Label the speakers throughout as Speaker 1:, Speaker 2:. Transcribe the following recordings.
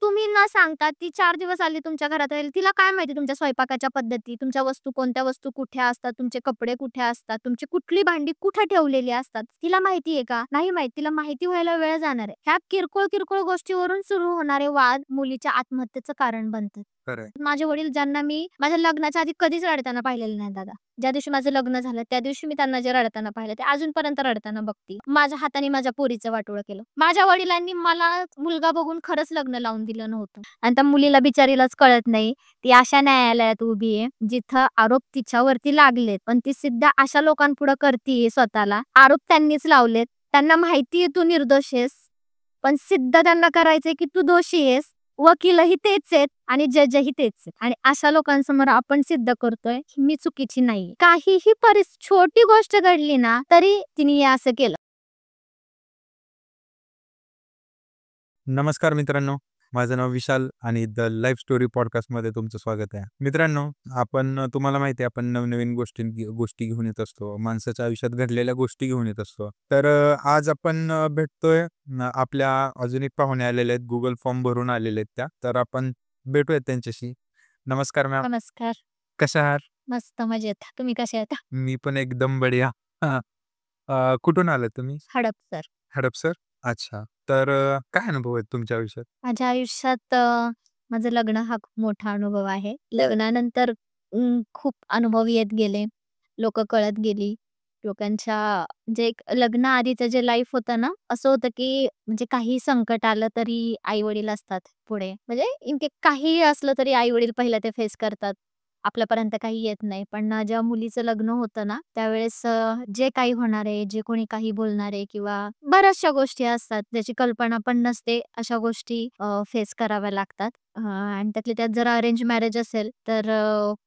Speaker 1: तुम्ही न सांगता ती 4 दिवस आली तुमच्या घरात राहिली. तिला काय माहिती तुमच्या स्वयंपाकाच्या पद्धती, तुमच्या वस्तू कोणत्या वस्तू कुठे असतात, तुमचे कपडे कुठे असतात, तुमची कुठली भांडी कुठे ठेवलेली असतात. तिला माहिती आहे का? नाही माहिती. तिला माहिती व्हायला वेळ जाणार आहे. ह्या किरकोळ गोष्टीवरून सुरू होणारे वाद मुलीच्या आत्महत्येचं कारण बनतात.
Speaker 2: खरंय.
Speaker 1: माझे वडील ज्यांना मी माझ्या लग्नाच्या आधी कधीच रडताना पाहिलेलं नाही दादा. ज्या दिवशी माझं लग्न झालं त्या दिवशी मी त्यांना जे रडताना पाहिलं ते अजूनपर्यंत रडताना बघते. माझ्या हाताने माझ्या पोरीचं वाटोळं केलं. माझ्या वडिलांनी मला मुलगा बघून खरंच लग्न लावून दिलं नव्हतं आणि त्या मुलीला बिचारीलाच कळत नाही. ती अशा न्यायालयात उभी आहे, जिथं आरोप तिच्यावरती लागलेत. पण ती सिद्ध अशा लोकांपुढे करतीये स्वतःला. आरोप त्यांनीच लावलेत. त्यांना माहिती आहे तू निर्दोष आहेस. पण सिद्ध त्यांना करायचंय की तू दोषी आहेस. वकीलही तेच आहेत आणि जजही तेच आहेत. आणि अशा लोकांसमोर आपण सिद्ध करतोय की मी चुकीची नाही. काहीही छोटी गोष्ट घडली ना तरी तिने असं केलं.
Speaker 2: नमस्कार मित्रांनो, माझं नाव विशाल आणि द लाईफ स्टोरी पॉडकास्टमध्ये तुमचं स्वागत आहे. मित्रांनो, तुम्हाला माहिती आहे आपण नवनवीन गोष्टी घेऊन येत असतो. माणसाच्या आयुष्यात घडलेल्या गोष्टी घेऊन येत असतो. तर आज आपण भेटतोय आपल्या अजून एक पाहुणे आलेले आहेत. Google फॉर्म भरून आलेले आहेत त्या. तर आपण भेटूयात त्यांच्याशी. नमस्कार मॅम.
Speaker 1: नमस्कार.
Speaker 2: कशा आहात?
Speaker 1: मस्त मजेत. तुम्ही कसे आहात?
Speaker 2: मी पण एकदम बढिया. हां. कुठून आलात तुम्ही?
Speaker 1: हडपसर.
Speaker 2: हडपसर? अच्छा. तर काय अनुभव आहेत तुमच्या आयुष्यात?
Speaker 1: माझ्या आयुष्यात माझं लग्न हा खूप मोठा अनुभव आहे. लग्नानंतर खूप अनुभव येत गेले. लोकं कळत गेली. लोकांच्या जे एक लग्नाआधीचं जे लाईफ होतं ना, असं होतं की म्हणजे काही संकट आलं तरी आई-वडील असतात पुढे. म्हणजे इनकेस काहीही असलं तरी आई-वडील पहिलं ते फेस करतात. आपल्यापर्यंत काही येत नाही. पण जेव्हा मुलीचं लग्न होतं ना, त्यावेळेस जे काही होणार आहे, जे कोणी काही बोलणार आहे किंवा बऱ्याचशा गोष्टी असतात, ज्याची कल्पना पण नसते, अशा गोष्टी फेस कराव्या लागतात. आणि त्यातल्या त्यात जर अरेंज मॅरेज असेल, तर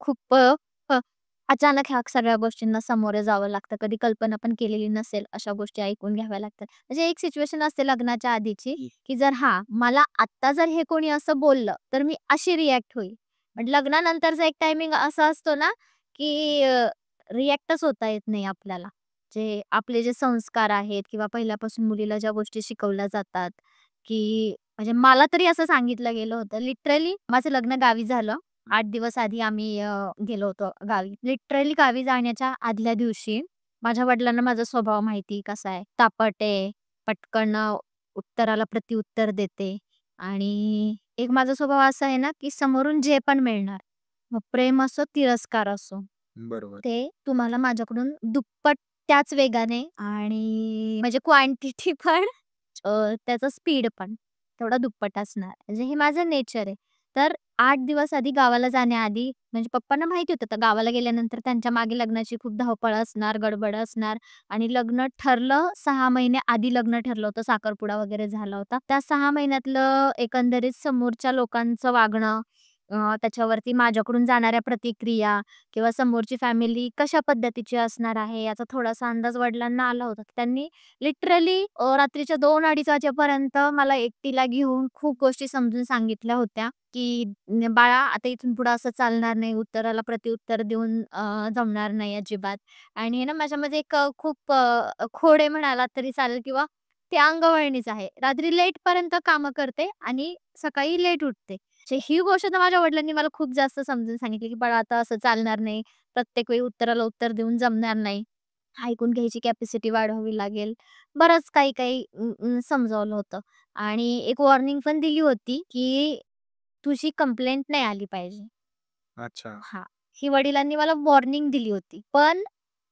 Speaker 1: खूप अ, अचानक ह्या सगळ्या गोष्टींना सामोरं जावं लागतं. कधी कल्पना पण केलेली नसेल, अशा गोष्टी ऐकून घ्याव्या लागतात. म्हणजे एक सिच्युएशन असते लग्नाच्या आधीची, की जर मला आत्ता जर हे कोणी असं बोललं, तर मी अशी रिएक्ट होईल. पण लग्नानंतरचा एक टायमिंग असा असतो ना, की रिएक्टच होता येत नाही आपल्याला. जे आपले जे संस्कार आहेत किंवा पहिल्यापासून मुलीला ज्या गोष्टी शिकवल्या जातात, की म्हणजे मला तरी असं सांगितलं गेलं होतं. लिटरली माझं लग्न गावी झालं. 8 दिवस आधी आम्ही गेलो होतो गावी. लिटरली गावी जाण्याच्या आदल्या दिवशी माझ्या वडिलांना माझा स्वभाव माहिती कसा आहे. तापट आहे, पटकन उत्तराला प्रत्युत्तर देते आणि एक माझा स्वभाव असा आहे ना, की समोरून जे पण मिळणार, मग प्रेम असो, तिरस्कार असो,
Speaker 2: बरोबर.
Speaker 1: ते तुम्हाला माझ्याकडून दुप्पट त्याच वेगाने आणि म्हणजे क्वांटिटी पण त्याचा स्पीड पण तेवढा दुप्पट असणार. म्हणजे हे माझं नेचर आहे. तर 8 दिवस आधी गावाला जाण्याआधी म्हणजे पप्पांना माहिती होतं, तर गावाला गेल्यानंतर त्यांच्या मागे लग्नाची खूप धावपळ असणार, गडबड असणार आणि लग्न ठरलं 6 महिने आधी लग्न ठरलं होतं. साखरपुडा वगैरे झाला होता. त्या 6 महिन्यातलं एकंदरीत समोरच्या लोकांचं वागणं, त्याच्यावरती माझ्याकडून जाणाऱ्या प्रतिक्रिया किंवा समोरची फॅमिली कशा पद्धतीची असणार आहे याचा थोडासा अंदाज वडिलांना आला होता. त्यांनी लिटरली रात्रीच्या 2-2:30 वाजेपर्यंत मला एकटीला घेऊन खूप गोष्टी समजून सांगितल्या होत्या, की "बाळा आता इथून पुढे असं चालणार नाही. उत्तराला प्रत्युत्तर देऊन जमणार नाही अजिबात." आणि आहे ना माझ्यामध्ये एक खूप खोड आहे म्हणालात तरी चालेल किंवा ती अंगवळणीच आहे. रात्री लेटपर्यंत कामं करते आणि सकाळी लेट उठते. ही गोष्ट तर माझ्या वडिलांनी मला खूप जास्त समजून सांगितली, की "बाळा आता असं चालणार नाही. प्रत्येक वेळी उत्तराला उत्तर देऊन जमणार नाही. ऐकून घ्यायची कॅपॅसिटी वाढवावी लागेल." बरंच काही-काही समजावलं होतं आणि एक वॉर्निंग पण दिली होती, की तुझी कंप्लेंट नाही आली पाहिजे.
Speaker 2: अच्छा.
Speaker 1: हां, ही वडिलांनी मला वॉर्निंग दिली होती. पण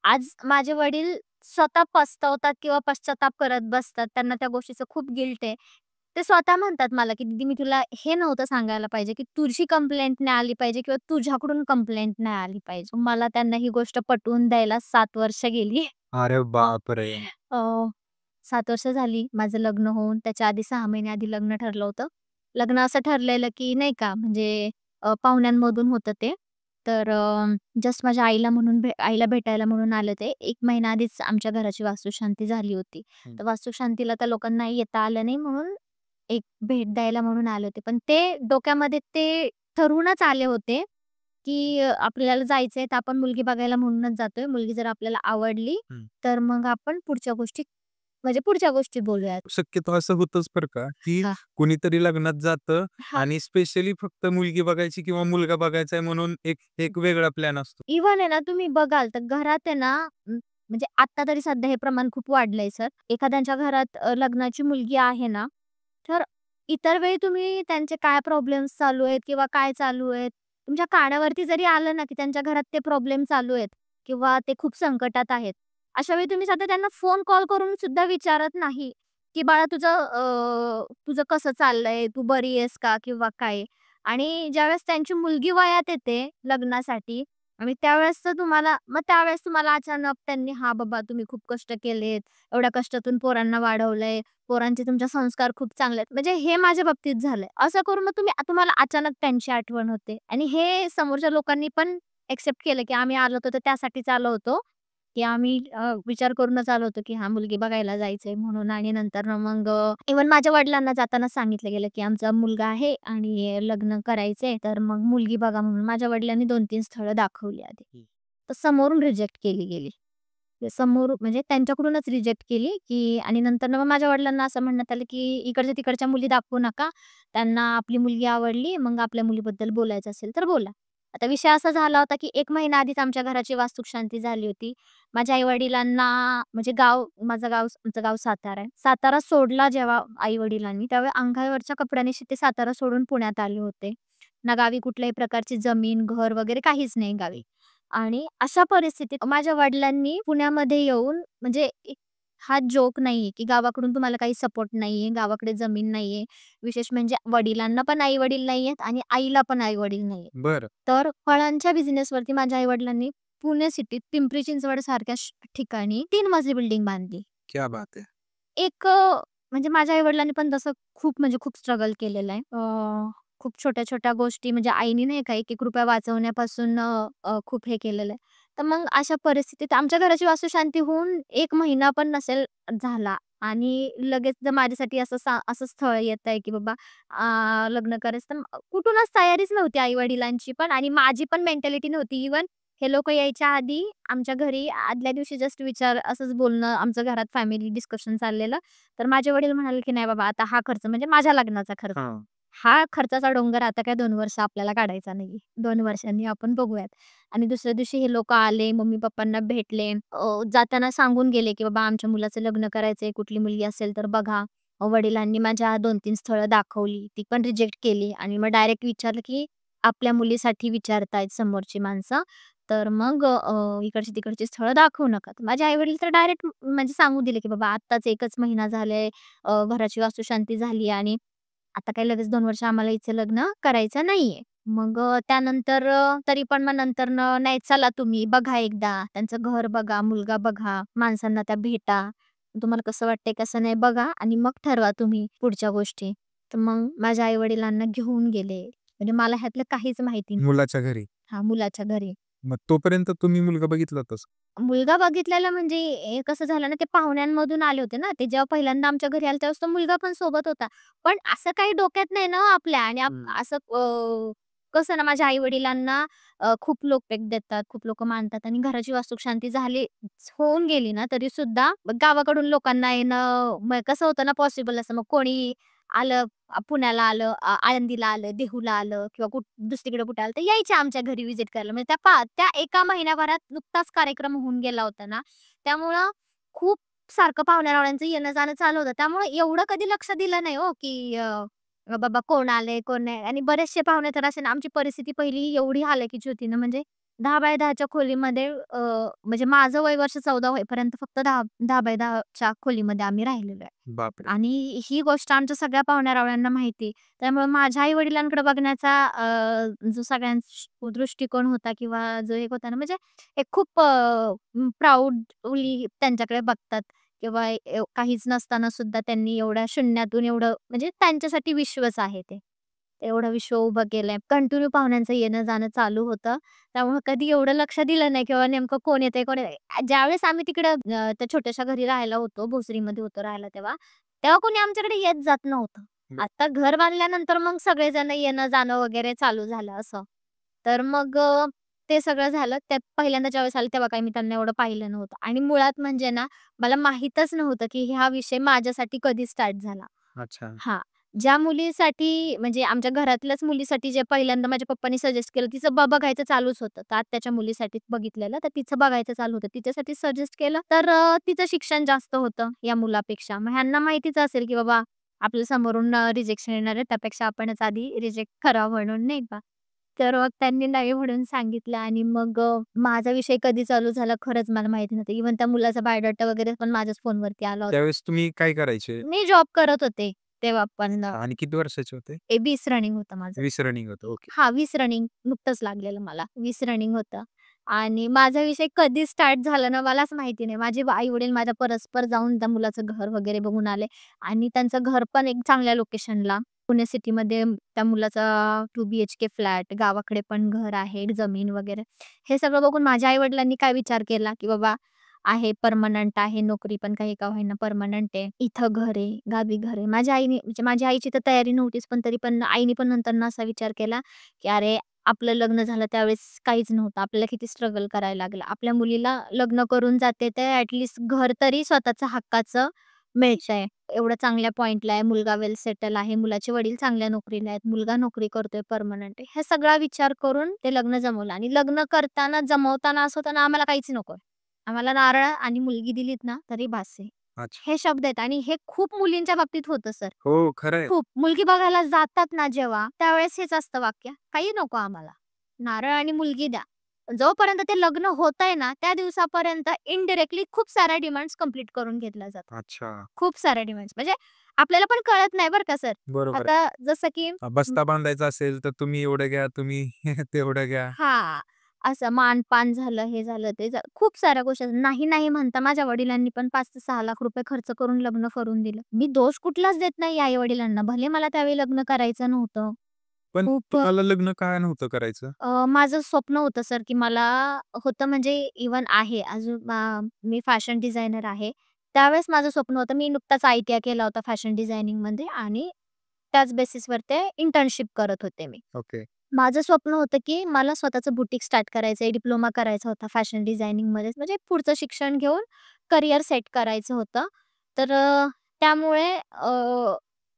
Speaker 1: आज माझे वडील स्वतः पस्तावतात किंवा पश्चाताप करत बसतात. त्यांना त्या गोष्टीचं खूप गिल्ट आहे. ते स्वतः म्हणतात मला, की "दीदी मी तुला हे नव्हतं सांगायला पाहिजे, की तुझी कंप्लेंट नाही आली पाहिजे किंवा तुझ्याकडून कंप्लेंट नाही आली पाहिजे." मला त्यांना ही गोष्ट पटवून द्यायला 7 वर्ष गेली.
Speaker 2: अरे बापरे!
Speaker 1: अ, 7 वर्ष झाली माझं लग्न होऊन. त्याच्या आधी 6 महिने आधी लग्न ठरलं होतं. लग्न असं ठरलेलं, की नाही का म्हणजे पाहुण्यांमधून होतं ते. तर जस्ट माझ्या आईला भेटायला म्हणून आले ते. 1 महिना आधीच आमच्या घराची वास्तुशांती झाली होती.
Speaker 2: हं.
Speaker 1: तर वास्तुशांतीला त्या लोकांना येता आलं नाही म्हणून एक भेट द्यायला म्हणून आले होते. पण ते डोक्यामध्ये ते ठरवूनच आले होते, की आपल्याला जायचंय तर आपण मुलगी बघायला म्हणूनच जातोय. मुलगी जर आपल्याला आवडली,
Speaker 2: हं.
Speaker 1: तर मग आपण पुढच्या गोष्टी म्हणजे पुढच्या गोष्टी बोलूयात.
Speaker 2: शक्यतो असं होतंच बरं का, की
Speaker 1: हां,
Speaker 2: कुणीतरी लग्नात जातं
Speaker 1: हां.
Speaker 2: आणि स्पेशली फक्त मुलगी बघायची किंवा मुलगा बघायचा आहे म्हणून एक एक वेगळा प्लॅन असतो.
Speaker 1: इव्हन आहे ना, तुम्ही बघाल तर घरात आहे ना, म्हणजे आता तरी सध्या हे प्रमाण खूप वाढलंय सर. एखाद्यांच्या घरात लग्नाची मुलगी आहे ना, तर इतर वेळी तुम्ही त्यांचे काय प्रॉब्लेम्स चालू आहेत किंवा काय चालू आहेत, तुमच्या कानावरती जरी आलं ना, की त्यांच्या घरात ते प्रॉब्लेम चालू आहेत किंवा ते खूप संकटात आहेत. अशा वेळी तुम्ही साधा त्यांना फोन कॉल करून सुद्धा विचारत नाही, की "बाळा तुझं कसं चाललंय? तू बरी आहेस का?" किंवा काय. आणि ज्यावेळेस त्यांची मुलगी वयात येते लग्नासाठी आणि त्यावेळेस तुम्हाला अचानक त्यांनी, "हां बाबा, तुम्ही खूप कष्ट केलेत, एवढ्या कष्टातून पोरांना वाढवलंय, पोरांचे तुमचे संस्कार खूप चांगले आहेत." म्हणजे हे माझ्या बाबतीत झालंय. असं करून मग तुम्हाला अचानक त्यांची आठवण होते आणि हे समोरच्या लोकांनी पण एक्सेप्ट केलं, की आम्ही आलो होतो तर त्यासाठीच आलो होतो, की आम्ही विचार करूनच आलो होतो, की हां, मुलगी बघायला जायचंय म्हणून. आणि नंतर मग इव्हन माझ्या वडिलांना जाताना सांगितलं गेलं, की आमचा मुलगा आहे आणि लग्न करायचंय, तर मग मुलगी बघा म्हणून. माझ्या वडिलांनी 2-3 स्थळं दाखवली आधी. तर समोरून रिजेक्ट केली गेली. ते समोर म्हणजे त्यांच्याकडूनच रिजेक्ट केली, की आणि नंतर मग माझ्या वडिलांना असं म्हणण्यात आलं, की इकडच्या-तिकडच्या मुली दाखवू नका. त्यांना आपली मुलगी आवडली, मग आपल्या मुलीबद्दल बोलायचं असेल तर बोला. आता विषय असा झाला होता, की 1 महिना आधीच आमच्या घराची वास्तूक शांती झाली होती. माझ्या आई-वडिलांना म्हणजे आमचं गाव सातारा आहे. सातारा सोडला जेव्हा आई-वडिलांनी, त्यावेळी अंगावरच्या कपड्यांनिशी ते सातारा सोडून पुण्यात आले होते. ना गावी कुठल्याही प्रकारची जमीन, घर वगैरे काहीच नाही गावी. आणि अशा परिस्थितीत माझ्या वडिलांनी पुण्यामध्ये येऊन म्हणजे हा जोक नाहीये, की गावाकडून तुम्हाला काही सपोर्ट नाहीये, गावाकडे जमीन नाहीये. विशेष म्हणजे वडिलांना पण आई-वडील नाहीयेत आणि आईला पण आई-वडील नाहीयेत.
Speaker 2: बरं.
Speaker 1: तर फळांच्या बिझनेसवरती माझ्या आई-वडिलांनी पुणे सिटीत पिंपरी चिंचवड सारख्या ठिकाणी 3 मजली बिल्डिंग बांधली.
Speaker 2: क्या बात है!
Speaker 1: एक म्हणजे माझ्या आई-वडिलांनी पण तसं खूप म्हणजे खूप स्ट्रगल केलेलं आहे. खूप छोट्या-छोट्या गोष्टी म्हणजे आईनी नाही का ₹1-1 वाचवण्यापासून खूप हे केलेलं आहे. तर मग अशा परिस्थितीत आमच्या घराची वास्तुशांती होऊन 1 महिना पण नसेल झाला आणि लगेच जर माझ्यासाठी असं स्थळ येतंय, की बाबा लग्न करायचं, तर कुठूनच तयारीच नव्हती आई-वडिलांची पण आणि माझी पण मेंटॅलिटी नव्हती. इव्हन हे लोकं यायच्या आधी आमच्या घरी आदल्या दिवशी जस्ट असंच बोलणं आमचं घरात फॅमिली डिस्कशन चाललेलं. तर माझे वडील म्हणाले, की "नाही बाबा, आता हा खर्च म्हणजे माझ्या लग्नाचा खर्च.
Speaker 2: हां.
Speaker 1: हा खर्चाचा डोंगर आता काय 2 वर्ष आपल्याला काढायचा नाहीये. 2 वर्षांनी आपण बघूयात." आणि दुसऱ्या दिवशी हे लोकं आले, मम्मी-पप्पांना भेटले. जाताना सांगून गेले, की "बाबा, आमच्या मुलाचं लग्न करायचंय. कुठली मुलगी असेल तर बघा." वडिलांनी माझ्या 2-3 स्थळं दाखवली. ती पण रिजेक्ट केली आणि मग डायरेक्ट विचारलं, की आपल्या मुलीसाठी विचारतायत समोरची माणसं. तर मग इकडची-तिकडची स्थळं दाखवू नका. तर माझे आई-वडील तर डायरेक्ट म्हणजे सांगून दिले, की बाबा आत्ताच 1च महिना झालाय, घराची वास्तुशांती झाली आणि आता काही लगेच 2 वर्ष आम्हाला हिचं लग्न करायचं नाहीये. मग त्यानंतर तरी पण मग नंतरनं नाही चला तुम्ही बघा एकदा, त्यांचं घर बघा, मुलगा बघा, माणसांना त्या भेटा. तुम्हाला कसं वाटतंय कसं नाही बघा आणि मग ठरवा तुम्ही पुढच्या गोष्टी. तर मग माझ्या आई-वडिलांना घेऊन गेले. म्हणजे मला ह्यातलं काहीच माहिती नाही.
Speaker 2: मुलाच्या घरी.
Speaker 1: हां, मुलाच्या घरी.
Speaker 2: मग तोपर्यंत तुम्ही मुलगा बघितलातच.
Speaker 1: मुलगा बघितलेला म्हणजे कसं झालं ना, ते पाहुण्यांमधून आले होते ना, ते जेव्हा पहिल्यांदा आमच्या घरी आले तेव्हाच तो मुलगा पण सोबत होता. पण असं काही डोक्यात नाही ना हो आपल्या आणि असं कसं ना माझ्या आई-वडिलांना खूप लोक भेट देतात, खूप लोकं मानतात आणि घराची वास्तूक शांती होऊन गेली ना, तरी सुद्धा गावाकडून लोकांना येणं मग कसं होतं ना पॉसिबल असं मग कोणी आलं, पुण्याला आलं, आळंदीला आलं, देहूला आलं किंवा दुसरीकडे कुठे आलं, तर यायचे आमच्या घरी व्हिजिट करायला. म्हणजे त्या एका महिन्याभरात नुकताच कार्यक्रम होऊन गेला होता ना, त्यामुळं खूप सारखं पाहुण्या-रावळ्यांचं येणं-जाणं चालू होतं. त्यामुळे एवढं कधी लक्ष दिलं नाही हो, की बाबा कोण आलंय, कोण नाही आणि बरेचसे पाहुणे तर असे ना, आमची परिस्थिती पहिली एवढी हलाखीची होती ना, म्हणजे 10 बाय 10च्या खोलीमध्ये म्हणजे माझं वय वर्ष 14 होईपर्यंत फक्त 10 बाय 10च्या खोलीमध्ये आम्ही राहिलेलो आहे.
Speaker 2: बापरे!
Speaker 1: आणि ही गोष्ट आमच्या सगळ्या पाहुण्या-रावळ्यांना माहिती. त्यामुळे माझ्या आई-वडिलांकडे बघण्याचा जो सगळ्यांचा दृष्टिकोन होता किंवा जो एक होता ना, म्हणजे एक खूप प्राउडली त्यांच्याकडे बघतात किंवा काहीच नसताना सुद्धा त्यांनी एवढ्या शून्यातून एवढं म्हणजे त्यांच्यासाठी विश्वच आहे ते. एवढं विश्व उभं केलंय. कंटिन्यू पाहुण्यांचं येणं-जाणं चालू होतं. त्यामुळे कधी एवढं लक्ष दिलं नाही किंवा नेमकं कोण येतंय, कोण येतंय. ज्यावेळेस आम्ही तिकडं त्या छोट्याशा घरी राहायला होतो, भोसरीमध्ये होतो राहायला तेव्हा, तेव्हा कोणी आमच्याकडे येत जात नव्हतं. आता घर बांधल्यानंतर मग सगळेजण येणं-जाणं वगैरे चालू झालं असं. तर मग ते सगळं झालं. त्यात पहिल्यांदा ज्यावेळेस आले तेव्हा काही मी त्यांना एवढं पाहिलं नव्हतं आणि मुळात म्हणजे ना, मला माहीतच नव्हतं, की हा विषय माझ्यासाठी कधी स्टार्ट झाला.
Speaker 2: अच्छा.
Speaker 1: हां. ज्या मुलीसाठी म्हणजे आमच्या घरातल्याच मुलीसाठी जे पहिल्यांदा माझ्या पप्पांनी सजेस्ट केलं, तिचं बघायचं चालूच होतं. तर आत्याच्या मुलीसाठीच बघितलेलं, तर तिचं बघायचं चालू होतं. तिच्यासाठी सजेस्ट केलं, तर तिचं शिक्षण जास्त होतं या मुलापेक्षा. मग ह्यांना माहितीच असेल, की बाबा आपल्या समोरून रिजेक्शन येणार आहे, त्यापेक्षा आपणच आधी रिजेक्ट करावं म्हणून नाही का. तर मग त्यांनी नाही म्हणून सांगितलं आणि मग माझा विषय कधी चालू झाला खरंच मला माहिती नव्हतं. इव्हन त्या मुलाचा बायोडाटा वगैरे पण माझ्याच फोनवरती आला होता.
Speaker 2: त्यावेळेस तुम्ही काय करायचे?
Speaker 1: मी जॉब करत होते तेव्हा पण
Speaker 2: आणि किती वर्षाचे होते?
Speaker 1: 20 रनिंग होतं माझं.
Speaker 2: 20 रनिंग होतं. ओके.
Speaker 1: हां, 20 रनिंग नुकतंच लागलेलं मला. 20 रनिंग होतं आणि माझा विषय कधी स्टार्ट झाला ना मलाच माहिती नाही. माझे आई-वडील माझ्या परस्पर जाऊन त्या मुलाचं घर वगैरे बघून आले आणि त्यांचं घर पण एक चांगल्या लोकेशनला. पुणे सिटीमध्ये त्या मुलाचा 2 बीएचके फ्लॅट, गावाकडे पण घर आहे, जमीन वगैरे. हे सगळं बघून माझ्या आई-वडिलांनी काय विचार केला, की बाबा आहे, पर्मनंट आहे, नोकरी पण काही का होईना पर्मनंट आहे. इथं घर आहे, गावी घर आहे. माझ्या आईने म्हणजे माझ्या आईची तर तयारी नव्हतीच, पण तरी पण आईने पण नंतर असा विचार केला, की "अरे, आपलं लग्न झालं त्यावेळेस काहीच नव्हतं. आपल्याला किती स्ट्रगल करायला लागलं. आपल्या मुलीला लग्न करून जाते, तर ॲट घर तरी स्वतःचं हक्काचं मिळतंय. एवढं चांगल्या पॉइंटला आहे, मुलगा वेल सेटल आहे, मुलाचे वडील चांगल्या नोकरीला आहेत, मुलगा नोकरी करतोय पर्मनंट आहे." हे सगळा विचार करून ते लग्न जमवलं आणि लग्न करताना, जमवताना असं होतं ना, आम्हाला काहीच नकोय. आम्हाला नारळ आणि मुलगी दिलीत ना, तरी बास आहे.
Speaker 2: अच्छा.
Speaker 1: हे शब्द आहेत आणि हे खूप मुलींच्या बाबतीत होतं सर.
Speaker 2: हो, खरं आहे.
Speaker 1: खूप. मुलगी बघायला जातात ना जेव्हा, त्यावेळेस हेच असतं वाक्य, "काही नको आम्हाला. नारळ आणि मुलगी द्या." जोपर्यंत ते लग्न होतंय ना, त्या दिवसापर्यंत इनडायरेक्टली खूप साऱ्या डिमांड्स कंप्लीट करून घेतल्या जातात.
Speaker 2: अच्छा.
Speaker 1: खूप साऱ्या डिमांड्स म्हणजे आपल्याला पण कळत नाही बरं का सर.
Speaker 2: बरोबर आहे.
Speaker 1: आता जसं की
Speaker 2: बस्ता बांधायचा असेल, तर तुम्ही एवढं घ्या, तुम्ही तेवढं घ्या.
Speaker 1: हां. असं मानपान झालं, हे झालं, ते झालं. खूप साऱ्या गोष्टी नाही, नाही म्हणता माझ्या वडिलांनी पण 5 ते 6 लाख रुपये खर्च करून लग्न करून दिलं. मी दोष कुठलाच देत नाही आई-वडिलांना. भले मला त्यावेळी लग्न करायचं नव्हतं.
Speaker 2: पण
Speaker 1: खूप
Speaker 2: तुम्हाला लग्न का नव्हतं करायचं?
Speaker 1: माझं स्वप्न होतं सर, की मला होतं म्हणजे इव्हन आहे अजून मी फॅशन डिझायनर आहे. त्यावेळेस माझं स्वप्न होतं. मी नुकताच आय-टी-आय केला होता फॅशन डिझायनिंगमध्ये आणि त्याच बेसिसवर ते इंटर्नशिप करत होते मी.
Speaker 2: ओके.
Speaker 1: माझं स्वप्न होतं, की मला स्वतःचं बुटीक स्टार्ट करायचं आहे. डिप्लोमा करायचा होता फॅशन डिझायनिंगमध्येच. म्हणजे पुढचं शिक्षण घेऊन करियर सेट करायचं होतं. तर त्यामुळे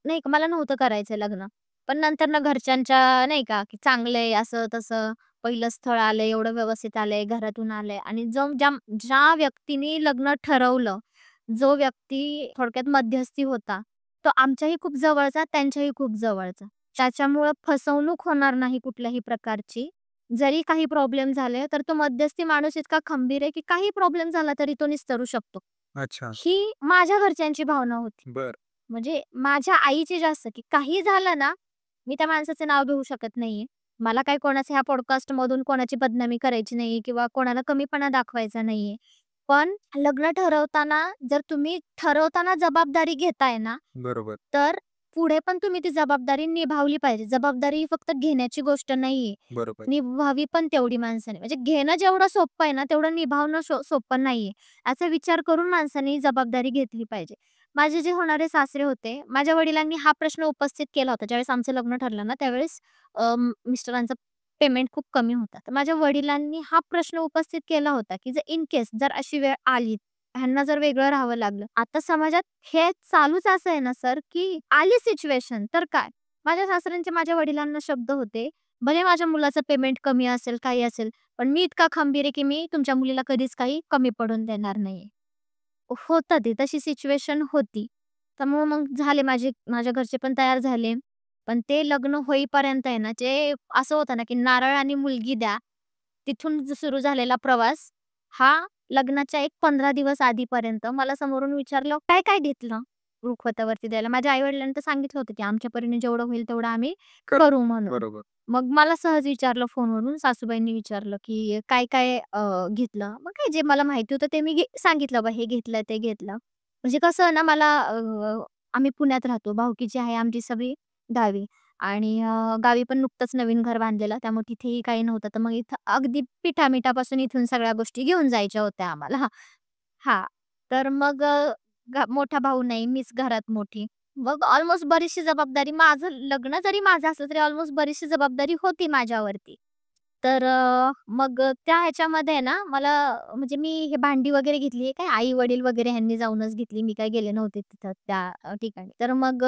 Speaker 1: नाही का मला नव्हतं करायचं लग्न. पण नंतर ना घरच्यांच्या नाही का, की चांगलं आहे असं-तसं. पहिलं स्थळ आलंय, एवढं व्यवस्थित आलंय, घरातून आलंय आणि ज्या व्यक्तीने लग्न ठरवलं, जो व्यक्ती थोडक्यात मध्यस्थी होता, तो आमच्याही खूप जवळचा, त्यांच्याही खूप जवळचा. त्याच्यामुळं फसवणूक होणार नाही कुठल्याही प्रकारची. जरी काही प्रॉब्लेम झाले, तर तो मध्यस्थी माणूस इतका खंबीर आहे, की काही प्रॉब्लेम झाला तरी तो निस्तरू शकतो.
Speaker 2: अच्छा.
Speaker 1: ही माझ्या घरच्यांची भावना होती.
Speaker 2: बरं.
Speaker 1: म्हणजे माझ्या आईची जास्त, की काही झालं ना, मी त्या माणसाचं नाव घेऊ शकत नाहीये. मला काही कोणाच्या ह्या पॉडकास्टमधून कोणाची बदनामी करायची नाहीये किंवा कोणाला कमीपणा दाखवायचा नाहीये. पण लग्न ठरवताना जर तुम्ही ठरवताना जबाबदारी घेताय ना,
Speaker 2: बरोबर.
Speaker 1: तर पुढे पण तुम्ही ती जबाबदारी निभावली पाहिजे. जबाबदारी ही फक्त घेण्याची गोष्ट नाहीये.
Speaker 2: बरोबर.
Speaker 1: निभावी पण तेवढी माणसाने. म्हणजे घेणं जेवढं सोपं आहे ना, तेवढं निभावणं सोपं नाहीये. याचा विचार करून माणसाने ही जबाबदारी घेतली पाहिजे. माझे जे होणारे सासरे होते, माझ्या वडिलांनी हा प्रश्न उपस्थित केला होता. ज्यावेळेस आमचं लग्न ठरलं ना, त्यावेळेस मिस्टरांचं पेमेंट खूप कमी होता. तर माझ्या वडिलांनी हा प्रश्न उपस्थित केला होता, की जर इन केस जर अशी वेळ आली, ह्यांना जर वेगळं राहावं लागलं. आता समाजात हे चालूच असं आहे ना सर, की आली सिच्युएशन तर काय? माझ्या सासऱ्यांचे माझ्या वडिलांना शब्द होते, "भले माझ्या मुलाचं पेमेंट कमी असेल, काही असेल, पण मी इतका खंबीर आहे, की मी तुमच्या मुलीला कधीच काही कमी पडून देणार नाहीये." होतं ते, तशी सिच्युएशन होती. त्यामुळे मग झाले माझ्या घरचे पण तयार झाले. पण ते लग्न होईपर्यंत आहे ना, जे असं होतं ना, की नारळ आणि मुलगी द्या. तिथून सुरू झालेला प्रवास हा लग्नाच्या एक 15 दिवस आधीपर्यंत मला समोरून विचारलं, "काय-काय घेतलं रुखवतावरती द्यायला?" माझ्या आई-वडिलांनी तर सांगितलं होतं, की "आमच्या परीने जेवढं होईल तेवढं आम्ही
Speaker 2: कर
Speaker 1: करू" म्हणून.
Speaker 2: बरोबर.
Speaker 1: मग मला सहज विचारलं फोनवरून, सासूबाईंनी विचारलं, की "काय-काय घेतलं?" मग काय जे मला माहिती होतं ते मी सांगितलं, "बा हे घेतलं, ते घेतलं." म्हणजे कसं ना मला आम्ही पुण्यात राहतो. भाऊकीची आहे आमची सगळी गावी आणि गावी पण नुकतंच नवीन घर बांधलेलं त्यामुळे तिथेही काही नव्हतं. तर मग इथं अगदी पिठा-मिठापासून इथून सगळ्या गोष्टी घेऊन जायच्या होत्या आम्हाला. हां. तर मग मोठा भाऊ नाही, मीच घरात मोठी. मग ऑलमोस्ट बरीचशी जबाबदारी माझं लग्न जरी माझं असलं तरी ऑलमोस्ट बरीचशी जबाबदारी होती माझ्यावरती. तर मग त्या ह्याच्यामध्ये ना मला म्हणजे मी हे भांडी वगैरे घेतली आहे काय आई-वडील वगैरे ह्यांनी जाऊनच घेतली. मी काय गेले नव्हते तिथं त्या ठिकाणी. तर मग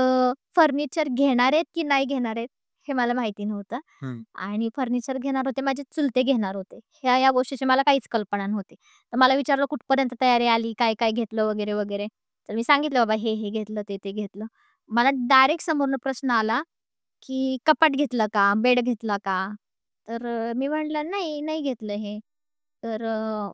Speaker 1: फर्निचर घेणार आहेत की नाही घेणार आहेत हे मला माहिती नव्हतं.
Speaker 2: हं.
Speaker 1: आणि फर्निचर घेणार होते माझे चुलते घेणार होते. ह्या गोष्टीची मला काहीच कल्पना नव्हती. तर मला विचारलं कुठपर्यंत तयारी आली, काय-काय घेतलं वगैरे, वगैरे. तर मी सांगितलं बाबा हे घेतलं, ते घेतलं. मला डायरेक्ट समोरनं प्रश्न आला, की कपाट घेतलं का? बेड घेतला का? तर मी म्हटलं, "नाही, नाही घेतलं हे." तर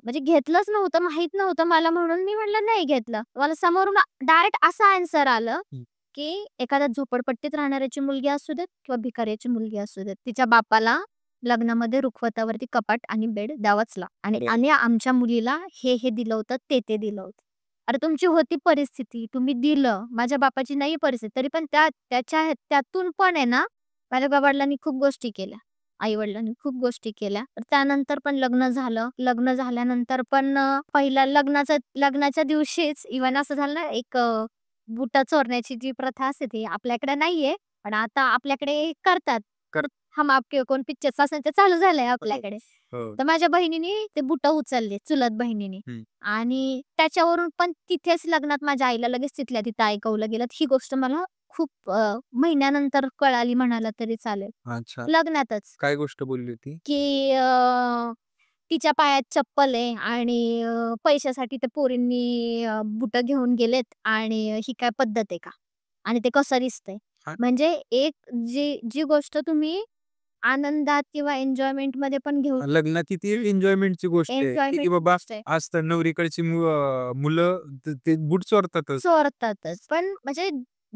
Speaker 1: म्हणजे घेतलंच नव्हतं, माहीत नव्हतं मला म्हणून मी म्हटलं, "नाही घेतलं." मला समोरून डायरेक्ट असं आन्सर आलं,
Speaker 2: हं.
Speaker 1: की एखाद्या झोपडपट्टीत राहणाऱ्याची मुलगी असू देत किंवा भिकाऱ्याची मुलगी असू देत, तिच्या बापाला लग्नामध्ये रुखवतावरती कपाट आणि बेड द्यावाच आणि
Speaker 2: बरं.
Speaker 1: आणि आमच्या मुलीला हे दिलं होतं, ते दिलं होतं. अरे तुमची होती परिस्थिती, तुम्ही दिलं. माझ्या बापाची नाही परिस्थिती, तरी पण त्यातून पण आहे ना, माझ्या वडिलांनी खूप गोष्टी केल्या. आई-वडिलांनी खूप गोष्टी केल्या. तर त्यानंतर पण लग्न झालं. लग्न झाल्यानंतर पण पहिल्या लग्नाच्या दिवशीच इव्हन असं झालं ना, एक बुटं चोरण्याची जी प्रथा असते ती आपल्याकडे नाहीये, पण आता आपल्याकडे करतात.
Speaker 2: कर
Speaker 1: हम आपके है कौन पिक्चरचं असं ते चालू झालंय आपल्याकडे.
Speaker 2: हो.
Speaker 1: तर माझ्या बहिणीने ते बुटं उचलले, चुलत बहिणीने.
Speaker 2: हं.
Speaker 1: आणि त्याच्यावरून पण तिथेच लग्नात माझ्या आईला लगेच तिथल्या तिथं ऐकवलं गेलं. ही गोष्ट मला खूप महिन्यानंतर कळाली म्हणायला तरी चालेल.
Speaker 2: अच्छा.
Speaker 1: लग्नातच,
Speaker 2: काय गोष्ट बोलली होती?
Speaker 1: की तिच्या पायात चप्पल आहे आणि पैशासाठी त्या पोरींनी बुटं घेऊन गेलेत आणि ही काय पद्धत आहे का? आणि ते कसं दिसतंय?
Speaker 2: हां.
Speaker 1: म्हणजे एक जी जी गोष्ट तुम्ही आनंदात किंवा एन्जॉयमेंटमध्ये पण घेऊ
Speaker 2: लग्नाची ती एन्जॉयमेंटची गोष्ट आहे, की
Speaker 1: एन्जॉयमेंट
Speaker 2: बाबा
Speaker 1: गोष्ट आहे.
Speaker 2: आज तर नवरीकडची मुलं ते बूट चोरतातच.
Speaker 1: चोरतातच. पण म्हणजे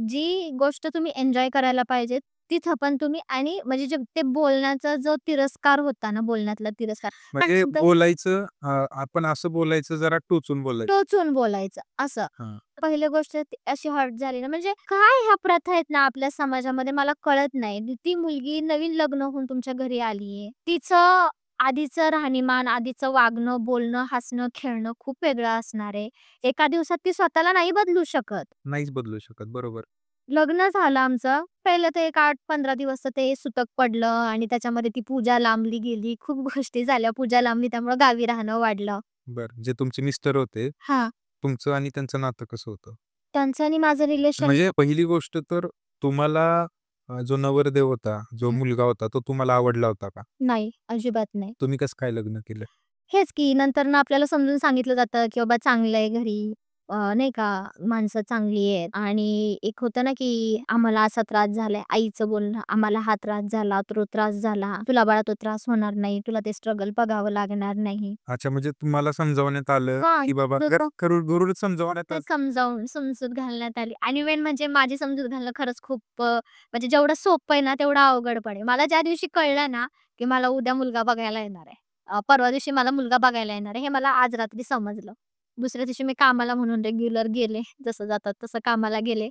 Speaker 1: जी गोष्ट तुम्ही एन्जॉय करायला पाहिजे, तिथं पण तुम्ही आणि म्हणजे जे ते बोलण्याचा जो तिरस्कार होता ना, बोलण्यातला तिरस्कार काय
Speaker 2: म्हणजे
Speaker 1: म्हणतात
Speaker 2: बोलायचं आपण असं बोलायचं जरा टोचून बोलायचं.
Speaker 1: टोचून बोलायचं असं.
Speaker 2: हां.
Speaker 1: पहिली गोष्ट ती अशी हर्ट झाली ना, म्हणजे काय ह्या प्रथा आहेत ना आपल्या समाजामध्ये मला कळत नाही. ती मुलगी नवीन लग्न होऊन तुमच्या घरी आलीये. तिचं आधीचं राहणीमान, आधीचं वागणं, बोलणं, हसणं, खेळणं खूप वेगळं असणार आहे. एका दिवसात ती स्वतःला नाही बदलू शकत.
Speaker 2: नाहीच बदलू शकत. बरोबर.
Speaker 1: लग्न झालं आमचं. पहिलं ते एक 8-15 दिवस तर ते सुतक पडलं आणि त्याच्यामध्ये ती पूजा लांबली गेली. खूप गोष्टी झाल्या. पूजा लांबली त्यामुळं गावी राहणं वाढलं.
Speaker 2: बरं. जे तुमचे मिस्टर होते,
Speaker 1: हां.
Speaker 2: तुमचं आणि त्यांचं नातं कसं होतं?
Speaker 1: त्यांचं आणि माझं रिलेशन
Speaker 2: म्हणजे पहिली गोष्ट तर तुम्हाला जो नवरदेव होता, जो मुलगा होता, तो तुम्हाला आवडला होता का?
Speaker 1: नाही, अजिबात नाही.
Speaker 2: तुम्ही कसं काय लग्न केलं?
Speaker 1: हेच की नंतरनं आपल्याला समजून सांगितलं जातं, की बाबा चांगलं आहे घरी. नाही का माणसं चांगली आहेत आणि एक होतं ना, की आम्हाला असा त्रास झालाय. आईचं बोलणं, आम्हाला हा त्रास झाला, तो त्रास झाला. तुला बाळा तो त्रास होणार नाही. तुला ते स्ट्रगल बघावं लागणार नाही.
Speaker 2: अच्छा, म्हणजे तुम्हाला समजावण्यात आलं,
Speaker 1: हां,
Speaker 2: की बाबा गरुड समजावण्यात
Speaker 1: ते
Speaker 2: आलं.
Speaker 1: समजावून समजूत घालण्यात आली आणि मेन म्हणजे माझी समजूत घालणं खरंच खूप म्हणजे जेवढं सोपं आहे ना, तेवढं अवघड पण आहे. मला ज्या दिवशी कळलं ना, की मला उद्या मुलगा बघायला येणार आहे. परवा दिवशी मला मुलगा बघायला येणार आहे, हे मला आज रात्री समजलं. दुसऱ्या दिवशी मी कामाला म्हणून रेग्युलर गेले. जसं जातात तसं कामाला गेले.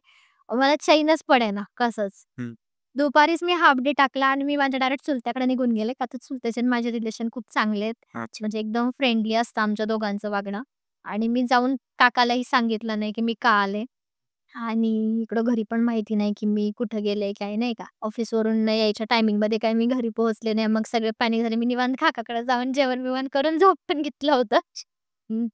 Speaker 1: मला चैनच पडेना कसंच.
Speaker 2: हं.
Speaker 1: दुपारीच मी हाल्फ डे टाकला आणि मी माझ्या डायरेक्ट चुलत्याकडे निघून गेले. का तर चुलत्याचे आणि माझे रिलेशन खूप चांगले आहेत.
Speaker 2: अच्छा.
Speaker 1: म्हणजे एकदम फ्रेंडली असतं आमच्या दोघांचं वागणं. आणि मी जाऊन काकालाही सांगितलं नाही, की मी का आले आणि इकडं घरी पण माहिती नाही, की मी कुठं गेले, काय नाही का. ऑफिसवरून यायच्या टायमिंगमध्ये काय मी घरी पोहोचले नाही. मग सगळे पॅनिक झाले. मी निवांत काकाकडे जाऊन जेवण-बिवण करून झोप पण घेतलं होतं. हं.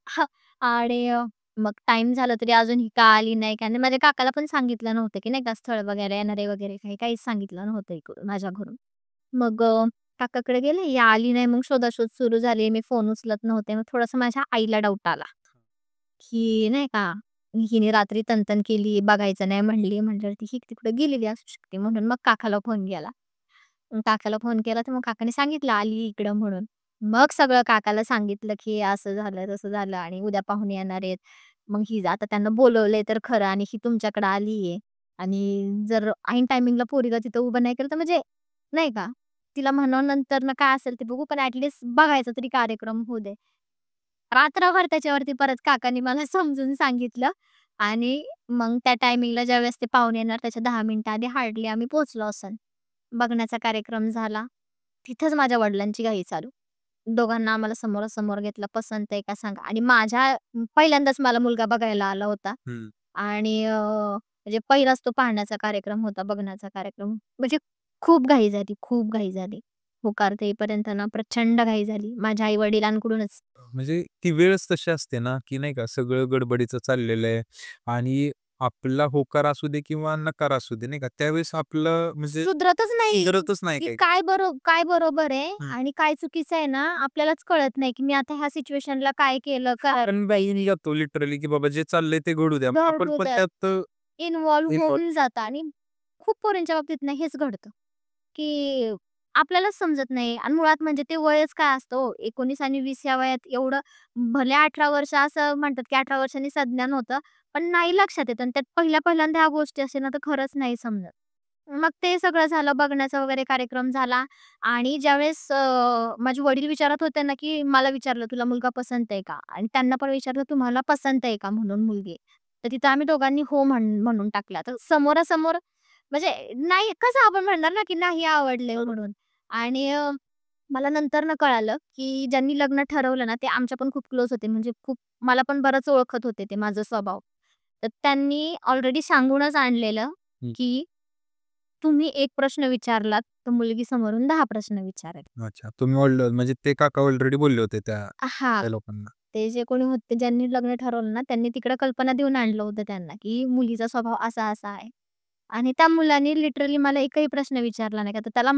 Speaker 1: हां. आणि मग टाईम झाला तरी अजून ही का आली नाही का नाही. माझ्या काकाला पण सांगितलं नव्हतं, की नाही का स्थळ वगैरे येणार आहे वगैरे काही, काहीच सांगितलं नव्हतं इकडून माझ्या घरून. मग काकाकडे गेले, ही आली नाही. मग शोधाशोध सुरू झाली. मी फोन उचलत नव्हते. मग थोडंसं माझ्या आईला डाऊट आला, की नाही का हिने रात्री तन केली, बघायचं नाही म्हणली. म्हटलं ती ही तिकडे गेलेली असू शकते म्हणून मग काकाला फोन केला. मग काकाला फोन केला तर मग काकाने सांगितलं आली इकडं म्हणून. मग सगळं काकाला सांगितलं, की असं झालं, तसं झालं आणि उद्या पाहुणे येणार आहेत. मग ही आता त्यांना बोलवलंय तर खरं आणि ही तुमच्याकडे आलीये आणि जर ऐन टायमिंगला पोरीला तिथं उभं नाही केलं तर म्हणजे नाही का, तिला म्हणावं नंतरनं काय असेल ते बघू, पण बघायचा तरी कार्यक्रम होऊ दे. रात्रभर त्याच्यावरती परत काकांनी मला समजून सांगितलं आणि मग त्या टायमिंगला ज्यावेळेस ते पाहुणे येणार त्याच्या 10 मिनिटं आधी हार्डली आम्ही पोहोचलो असन. बघण्याचा कार्यक्रम झाला. तिथंच माझ्या वडिलांची घाई चालू. दोघांना आम्हाला समोरासमोर घेतलं. पसंत आहे का सांगा? आणि पहिल्यांदाच मला मुलगा बघायला आला होता
Speaker 2: हं.
Speaker 1: आणि म्हणजे पहिलाच तो पाहण्याचा कार्यक्रम होता, बघण्याचा कार्यक्रम. म्हणजे खूप घाई झाली, खूप घाई झाली. होकार देईपर्यंत ना प्रचंड घाई झाली. माझ्या आई-वडिलांकडूनच.
Speaker 2: म्हणजे ती वेळच तशी असते ना, की नाही का सगळं गडबडीचं चाललेलं आहे आणि आपला होकार असू दे किंवा नकार असू दे, नाही का, त्यावेळेस आपलं म्हणजे
Speaker 1: सुधरतच नाही,
Speaker 2: सुधरतच नाही
Speaker 1: की
Speaker 2: काही.
Speaker 1: काय बरोबर आहे
Speaker 2: हं.
Speaker 1: आणि काय चुकीचं आहे ना, आपल्यालाच कळत नाही, की मी आता ह्या सिच्युएशनला काय केलं, काय
Speaker 2: कारण बाईने जातो लिटरली, की बाबा जे चाललंय ते घडू द्या. आपण
Speaker 1: घडू
Speaker 2: पण
Speaker 1: द्यात.
Speaker 2: त्यात
Speaker 1: इन्व्हॉल्व
Speaker 2: इन्व्हॉल्व.
Speaker 1: होऊन जातं आणि खूप पोरींच्या बाबतीत ना हेच घडतं, की आपल्यालाच समजत नाही आणि मुळात म्हणजे ते वयच काय असतं हो, 19 आणि 20 या वयात एवढं भले 18 वर्ष असं म्हणतात, की 18 वर्षांनी संज्ञान होतं, पण नाही लक्षात येत आणि त्यात पहिल्यांदा ह्या गोष्टी असेल ना, तर खरंच नाही समजत. मग ते सगळं झालं, बघण्याचा वगैरे कार्यक्रम झाला आणि ज्यावेळेस माझे वडील विचारत होते ना, की मला विचारलं, "तुला मुलगा पसंत आहे का?" आणि त्यांना पण विचारलं, "तुम्हाला पसंत आहे का म्हणून मुलगी?" तर तिथं आम्ही दोघांनी हो म्हणून टाकला. तर समोरासमोर म्हणजे नाही कसं आपण म्हणणार ना, की नाही आवडले म्हणून आणि मला नंतर कळालं, की ज्यांनी लग्न ठरवलं ना, ते आमच्या पण खूप क्लोज होते. म्हणजे खूप मला पण बरंच ओळखत होते ते माझा स्वभाव. तर त्यांनी ऑलरेडी सांगूनच आणलेलं,
Speaker 2: हं.
Speaker 1: की तुम्ही एक प्रश्न विचारलात, तर मुलगी समोरून 10 प्रश्न विचारेल.
Speaker 2: अच्छा. तुम्ही म्हणजे ते काका ऑलरेडी बोलले होते त्या
Speaker 1: हां.
Speaker 2: त्या लोकांना.
Speaker 1: ते जे कोणी होते ज्यांनी लग्न ठरवलं ना, त्यांनी तिकडे कल्पना देऊन आणलं होतं त्यांना, की मुलीचा स्वभाव असा-असा आहे. आणि त्या मुलाने लिटरली मला एकही प्रश्न विचारला नाही. का तर त्याला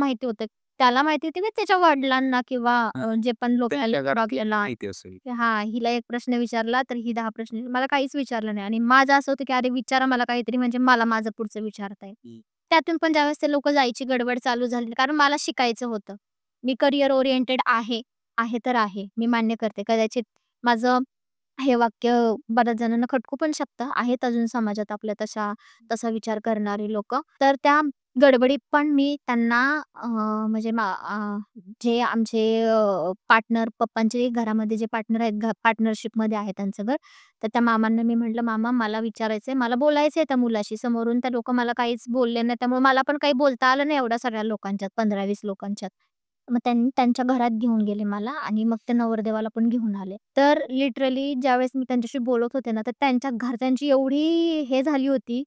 Speaker 1: माहिती होती की त्याच्या वडिलांना किंवा
Speaker 2: हं.
Speaker 1: जे पण लोक
Speaker 2: त्यांच्या घरातली
Speaker 1: बघलेला
Speaker 2: माहिती असेल.
Speaker 1: की हां, हिला एक प्रश्न विचारला, तर ही 10 प्रश्न मला काहीच विचारलं नाही. आणि माझं असं होतं की अरे विचारा मला काहीतरी म्हणजे मला माझं पुढचं विचारता
Speaker 2: हं.
Speaker 1: त्यातून पण ज्यावेळेस ते लोकं जायची गडबड चालू झाली, कारण मला शिकायचं होतं. मी करियर ओरिएंटेड आहे तर आहे. मी मान्य करते. कदाचित माझं हे वाक्य बऱ्याच जणांना खटकू पण शकतं. आहेत अजून समाजात आपल्या तसा विचार करणारी लोकं. तर त्या गडबडीत पण मी त्यांना म्हणजे जे आमचे पार्टनर पप्पांचे घरामध्ये जे पार्टनर आहेत, पार्टनरशिपमध्ये आहे त्यांचं घर. तर त्या मामांना मी म्हटलं, "मामा मला विचारायचंय, मला बोलायचंय त्या मुलाशी." समोरून त्या लोकं मला काहीच बोलले नाही. त्यामुळे मला पण काही बोलता आलं नाही एवढ्या सगळ्या लोकांच्यात, 15-20 लोकांच्यात. मग त्यांनी त्यांच्या घरात घेऊन गेले मला आणि मग ते नवरदेवाला पण घेऊन आले. तर लिटरली ज्यावेळेस मी त्यांच्याशी बोलत होते ना, तर त्यांच्या घरच्यांची एवढी हे झाली होती,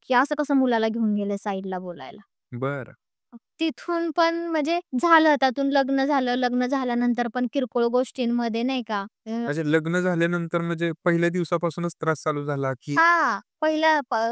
Speaker 1: की असं कसं मुलाला घेऊन गेले साइडला बोलायला.
Speaker 2: बरं.
Speaker 1: तिथून पण म्हणजे झालं त्यातून लग्न झालं. लग्न झाल्यानंतर पण किरकोळ गोष्टींमध्ये नाही का
Speaker 2: म्हणजे लग्न झाल्यानंतर म्हणजे पहिल्या दिवसापासूनच त्रास चालू झाला, की
Speaker 1: हां,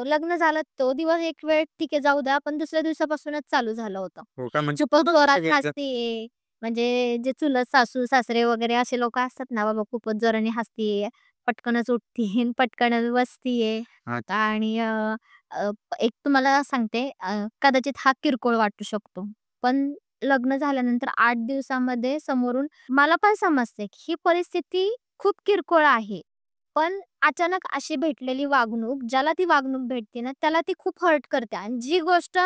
Speaker 1: लग्न झालं तो दिवस एक वेळ ठीक आहे जाऊ द्या, पण दुसऱ्या दिवसापासूनच चालू झालं होतं.
Speaker 2: हो का म्हणजे
Speaker 1: खूपच जोरात
Speaker 2: सगळ्यात
Speaker 1: हसतीये, म्हणजे जे चुलत सासू-सासरे वगैरे असे लोकं असतात ना, बाबा खूपच जोराने हसतीये, पटकनच उठतीये, पटकनच बसतीये
Speaker 2: अच्छा.
Speaker 1: आणि अ, अ, एक तुम्हाला सांगते कदाचित हा किरकोळ वाटू शकतो. पण लग्न झाल्यानंतर 8 दिवसामध्ये समोरून मला पण समजते, की ही परिस्थिती खूप किरकोळ आहे. पण अचानक अशी भेटलेली वागणूक, ज्याला ती वागणूक भेटते ना, त्याला ती खूप हर्ट करते आणि जी गोष्ट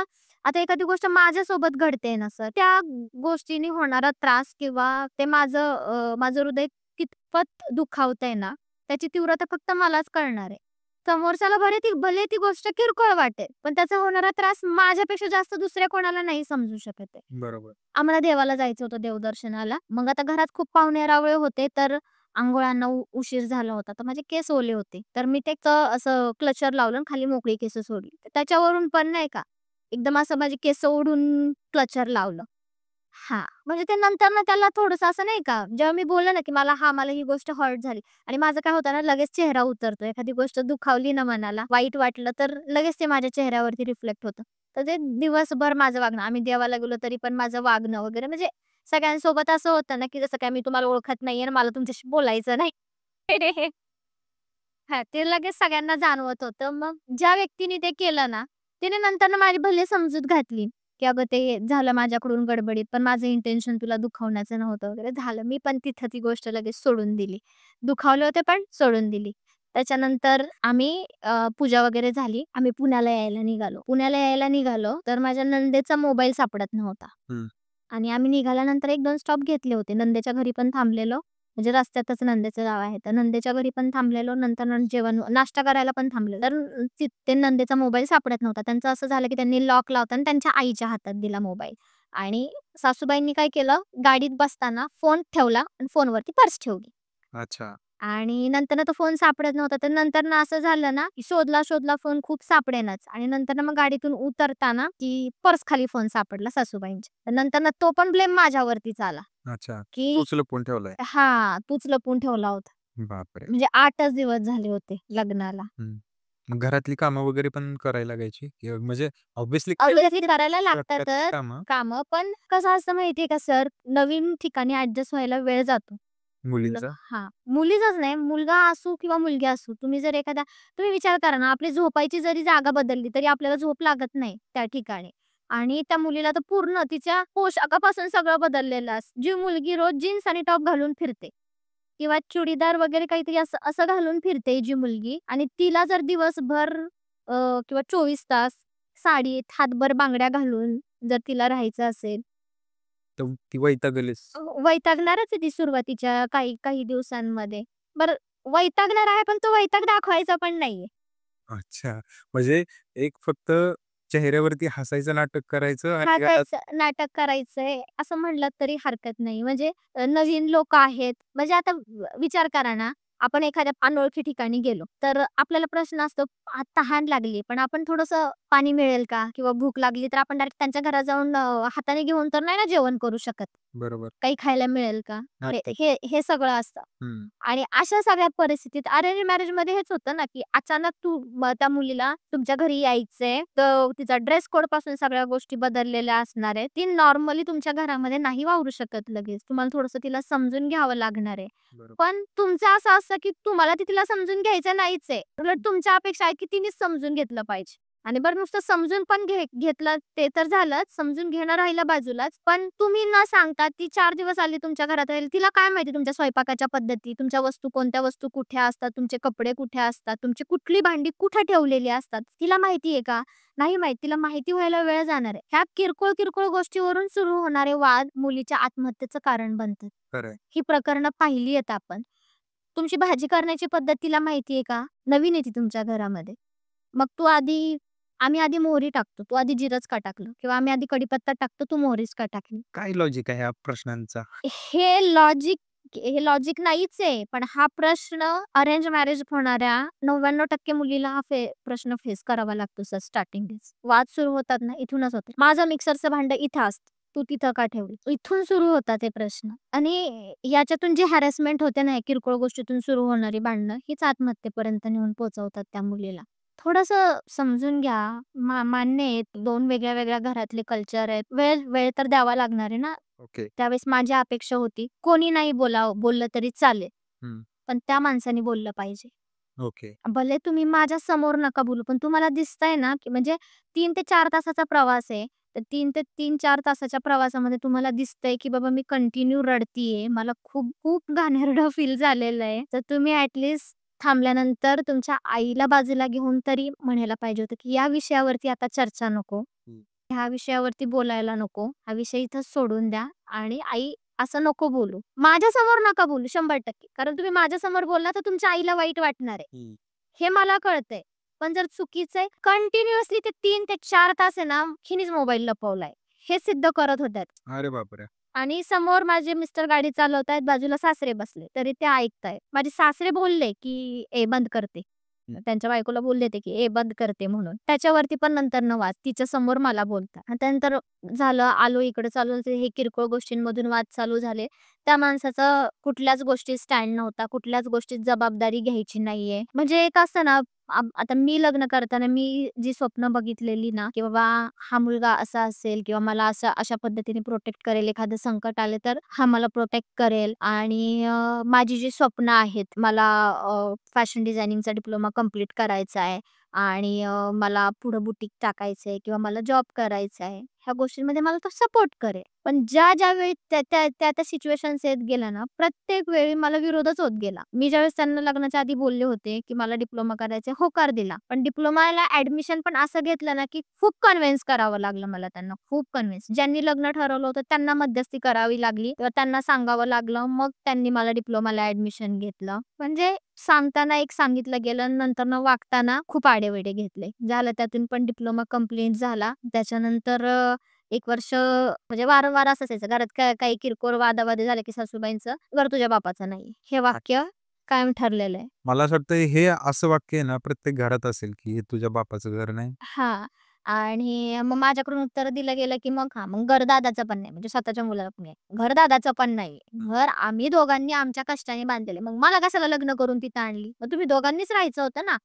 Speaker 1: आता एखादी गोष्ट माझ्यासोबत घडते ना सर, त्या गोष्टीने होणारा त्रास किंवा ते माझं हृदय कितपत दुखावतंय ना, त्याची तीव्रता फक्त मलाच कळणार आहे. समोरच्याला भले ती गोष्ट किरकोळ वाटेल, पण त्याचा होणारा त्रास माझ्यापेक्षा जास्त दुसऱ्या कोणाला नाही समजू शकत आहे.
Speaker 2: बरोबर.
Speaker 1: आम्हाला देवाला जायचं होतं देवदर्शनाला. मग आता घरात खूप पाहुणे-रावळे होते, तर अंघोळांना उशीर झाला होता. तर माझे केस ओले होते. तर मी ते असं क्लचर लावलं आणि खाली मोकळी केस सोडली. तर त्याच्यावरून पण नाही का, एकदम असं माझे केस ओढून क्लचर लावलं. हां, म्हणजे ते नंतर ना त्याला थोडंसं असं नाही का, जेव्हा मी बोलले ना, की मला ही गोष्ट हर्ट झाली आणि माझं काय होतं ना, लगेच चेहरा उतरतो. एखादी गोष्ट दुखावली ना मनाला, वाईट वाटलं, तर लगेच ते माझ्या चेहऱ्यावरती रिफ्लेक्ट होतं. तर ते दिवसभर माझं वागणं, आम्ही देवाला गेलो तरी पण माझं वागणं वगैरे म्हणजे सगळ्यांसोबत असं होतं ना, की जसं काय मी तुम्हाला ओळखत नाहीये आणि मला तुमच्याशी बोलायचं नाही. हां, ते लगेच सगळ्यांना जाणवत होतं. मग ज्या व्यक्तीने ते केलं ना, तिने नंतर माझी भले समजूत घातली, की "अगं ते झालं माझ्याकडून गडबडीत, पण माझं इंटेन्शन तुला दुखावण्याचं नव्हतं" वगैरे झालं. मी पण तिथं ती गोष्ट लगेच सोडून दिली. दुखावले होते पण सोडून दिली. त्याच्यानंतर आम्ही पूजा वगैरे झाली. आम्ही पुण्याला यायला निघालो, तर माझ्या नंदेचा मोबाईल सापडत नव्हता.
Speaker 2: हं.
Speaker 1: आणि आम्ही निघाल्यानंतर 1-2 स्टॉप घेतले होते. नंदेच्या घरी पण थांबलेलो. म्हणजे रस्त्यातच नंदेचं गाव आहे. तर नंदेच्या घरी पण थांबलेलो. नंतर नाश्ता करायला पण थांबलेलो. तर तिथे नंदेचा मोबाईल सापडत नव्हता. त्यांचं असं झालं, की त्यांनी लॉक लावताना त्यांच्या आईच्या हातात दिला मोबाईल आणि सासूबाईंनी काय केलं, गाडीत बसताना फोन ठेवला आणि फोनवरती पर्स ठेवली.
Speaker 2: अच्छा.
Speaker 1: आणि नंतर तो फोन सापडत नव्हता. तर नंतर असं झालं ना, की शोधला फोन खूप सापडेनाच आणि नंतर मग गाडीतून उतरताना, की पर्स खाली फोन सापडला सासूबाईंच्या. तर नंतर तो पण ब्लेम माझ्यावरतीच आला,
Speaker 2: अच्छा.
Speaker 1: की
Speaker 2: तूच लपवून ठेवलाय.
Speaker 1: हां, तूच लपवून ठेवला होता.
Speaker 2: बापरे!
Speaker 1: म्हणजे 8च दिवस झाले होते लग्नाला.
Speaker 2: हं. मग घरातली कामं वगैरे पण करायला लागायची? किंवा म्हणजे ऑब्व्हियसली
Speaker 1: ऑब्व्हियसली करायला
Speaker 2: प्रत्येकाची
Speaker 1: लागतातच
Speaker 2: कामं
Speaker 1: कामं, पण कसं असतं माहिती का सर, नवीन ठिकाणी ॲडजस्ट व्हायला वेळ जातो. ल
Speaker 2: मुलींचा?
Speaker 1: हां, मुलीचाच नाही, मुलगा असो किंवा मुलगी असो. तुम्ही विचार करा ना, आपली झोपायची जरी जागा बदलली, तरी आपल्याला झोप लागत नाही त्या ठिकाणी. आणि त्या मुलीला तर पूर्ण तिच्या पोशाखापासून सगळं बदललेलं असतं. जी मुलगी रोज जीन्स आणि टॉप घालून फिरते किंवा चुडीदार वगैरे काहीतरी असं असं घालून फिरते जी मुलगी आणि तिला जर दिवसभर किंवा 24 तास साडीत हातभर बांगड्या घालून जर तिला राहायचं असेल,
Speaker 2: तर ती वैतागलीच.
Speaker 1: वैतागणारच आहे ती सुरुवातीच्या काही काही दिवसांमध्ये. बरं वैतागणार आहे, पण तो वैताग दाखवायचा पण नाहीये.
Speaker 2: अच्छा. म्हणजे एक फक्त चेहऱ्यावरती हसायचं नाटक करायचं आणि घरात
Speaker 1: हसायचं नाटक करायचंय असं म्हटलं तरी हरकत नाही. म्हणजे नवीन लोकं आहेत. म्हणजे आता विचार करा ना, आपण एखाद्या अनोळखी ठिकाणी गेलो, तर आपल्याला प्रश्न असतो, तहान लागली, पण आपण थोडंसं पाणी मिळेल का? किंवा भूक लागली, तर आपण डायरेक्ट त्यांच्या घरात जाऊन हाताने घेऊन तर नाही ना जेवण करू शकत.
Speaker 2: बरोबर.
Speaker 1: काही खायला मिळेल का? हे
Speaker 2: नाटक.
Speaker 1: हे हे सगळं असतं.
Speaker 2: हं.
Speaker 1: आणि अशा सगळ्या परिस्थितीत अरेंज मॅरेजमध्ये हेच होतं ना, की अचानक त्या मुलीला तुमच्या घरी यायचंय, तर तिचा ड्रेस कोड पासून सगळ्या गोष्टी बदललेल्या असणार आहेत. ती नॉर्मली तुमच्या घरामध्ये नाही वावरू शकत लगेच. तुम्हाला थोडंसं तिला समजून घ्यावं लागणार आहे.
Speaker 2: बरोबर.
Speaker 1: पण तुमचं असं असतं, की तुम्हाला तिला समजून घ्यायचं नाहीच आहे. उलट तुमच्या अपेक्षा आहे, की तिनेच समजून घेतलं पाहिजे. आणि बरं नुसतं समजून पण घेतलं ते तर झालंच, समजून घेणं राहिलं बाजूलाच. पण तुम्ही न सांगता ती 4 दिवस आली तुमच्या घरात राहिली. तिला काय माहिती तुमच्या स्वयंपाकाच्या पद्धती, तुमच्या वस्तू कोणत्या वस्तू कुठे असतात, तुमचे कपडे कुठे असतात, तुमची कुठली भांडी कुठे ठेवलेली असतात. तिला माहिती आहे का? नाही माहीत. तिला माहिती व्हायला वेळ जाणार आहे. ह्या किरकोळ गोष्टीवरून सुरू होणारे वाद मुलीच्या आत्महत्येचं कारण बनतात.
Speaker 2: खरं आहे.
Speaker 1: ही प्रकरणं पाहिली आहेत आपण. तुमची भाजी करण्याची पद्धत तिला माहिती आहे का? नवीन आहे ती तुमच्या घरामध्ये. मग आम्ही आधी मोहरी टाकतो. तू आधी जिरंच का टाकलं? किंवा आम्ही आधी कढीपत्ता टाकतो, तू मोहरीच का टाकली?
Speaker 2: काय लॉजिक आहे ह्या प्रश्नांचा?
Speaker 1: हे लॉजिक हे लॉजिक नाहीच आहे. पण हा प्रश्न अरेंज मॅरेज होणाऱ्या 99% मुलीला प्रश्न फेस करावा लागतो सर स्टार्टिंगलाच. वाद सुरू होतात ना, इथूनच होते. माझं मिक्सरचं भांडं इथं असतं. तू तिथं का ठेवली? इथून सुरू होतात हे प्रश्न आणि याच्यातून जी हॅरेसमेंट होते ना, किरकोळ गोष्टीतून सुरू होणारी भांडणं, हीच आत्महत्येपर्यंत नेऊन पोहोचवतात त्या मुलीला. थोडंसं समजून घ्या. मान्य आहे 2 वेगळ्या-वेगळ्या घरातले कल्चर आहेत. वेळ वेळ तर द्यावा लागणार आहे ना.
Speaker 2: ओके.
Speaker 1: त्यावेळेस माझी अपेक्षा होती, कोणी नाही बोललं तरी चालेल,
Speaker 2: हं.
Speaker 1: पण त्या माणसाने बोललं पाहिजे.
Speaker 2: ओके.
Speaker 1: भले तुम्ही माझ्या समोर नका बोलू, पण तुम्हाला दिसतंय ना, की म्हणजे 3 ते 4 तासाचा प्रवास आहे. तर 3 ते 4 तासाच्या प्रवासामध्ये तुम्हाला दिसतंय, की बाबा मी कंटिन्यू रडतीये. मला खूप खूप घाणेरडं फील झालेलं आहे. तर तुम्ही थांबल्यानंतर तुमच्या आईला बाजूला घेऊन तरी म्हणायला पाहिजे होतं, की या विषयावरती आता चर्चा नको.
Speaker 2: हं.
Speaker 1: ह्या विषयावरती बोलायला नको. हा विषय इथंच सोडून द्या आणि आई असं नको बोलू. माझ्यासमोर नका बोलू 100% कारण तुम्ही माझ्यासमोर बोलला तर तुमच्या आईला वाईट वाटणार आहे.
Speaker 2: हं.
Speaker 1: हे मला कळतंय. पण जर चुकीचं आहे कंटिन्युअसली ते 3 ते 4 तास आहे ना, हिनेच मोबाईल लपवलाय. हे सिद्ध करत होत्या.
Speaker 2: अरे बापरे!
Speaker 1: आणि समोर माझे मिस्टर गाडी चालवतायत, बाजूला सासरे बसले. तरी ते ऐकतायत. माझे सासरे बोलले, की "ए बंद करते." त्यांच्या बायकोला बोलले ते, की "ए बंद करते" म्हणून. त्याच्यावरती पण नंतरनं वाद. तिच्या समोर मला बोलतात. आणि त्यानंतर झालं, आलो इकडे चालू हे किरकोळ गोष्टींमधून वाद चालू झाले. त्या माणसाचा कुठल्याच गोष्टीत स्टँड नव्हता. कुठल्याच गोष्टीत जबाबदारी घ्यायची नाहीये. म्हणजे एक असतं ना आता मी लग्न करताना मी जी स्वप्न बघितलेली ना, की बाबा हा मुलगा असा असेल किंवा मला असं अशा पद्धतीने प्रोटेक्ट करेल, एखादं संकट आले तर हा मला प्रोटेक्ट करेल आणि माझी जी स्वप्न आहेत, मला फॅशन डिझायनिंगचा डिप्लोमा कंप्लीट करायचा आहे आणि मला पुढं बुटीक टाकायचंय किंवा मला जॉब करायचा आहे. ह्या गोष्टींमध्ये मला तो सपोर्ट करेल. पण ज्या वेळी त्या सिच्युएशन्स येत गेल्या ना, प्रत्येक वेळी मला विरोधच होत गेला. मी ज्यावेळेस त्यांना लग्नाच्या आधी बोलले होते, की मला डिप्लोमा करायचा होकार दिला. पण डिप्लोमाला ॲडमिशन पण असं घेतलं ना, की खूप कन्व्हिन्स करावं लागलं मला त्यांना, खूप कन्व्हिन्स. ज्यांनी लग्न ठरवलं होतं त्यांना मध्यस्थी करावी लागली किंवा त्यांना सांगावं लागलं. मग त्यांनी मला डिप्लोमाला ॲडमिशन घेतलं. म्हणजे सांगताना एक सांगितलं गेलं आणि नंतरनं वागताना खूप आढेवेढे घेतले. झालं त्यातून पण डिप्लोमा कंप्लीट झाला. त्याच्यानंतर 1 वर्ष म्हणजे वारंवार असं असायचं घरात काही किरकोळ वादावादी झाले की सासूबाईंचं, "घर तुझ्या बापाचं नाही." हे वाक्य कायम ठरलेलं आहे.
Speaker 2: मला असं वाटतं हे असं वाक्य आहे ना प्रत्येक घरात असेल, की हे तुझ्या बापाचं घर नाही.
Speaker 1: हां. आणि मग माझ्याकडून उत्तर दिलं गेलं, की मग हां, मग घर दादाचं पण नाही. म्हणजे स्वतःच्या मुलाला पण नाही. घर दादाचं पण नाही. घर आम्ही दोघांनी आमच्या कष्टाने बांधलेलं मग मला कशाला लग्न करून तिथं आणली? मग तुम्ही दोघांनीच राहायचं होतं ना.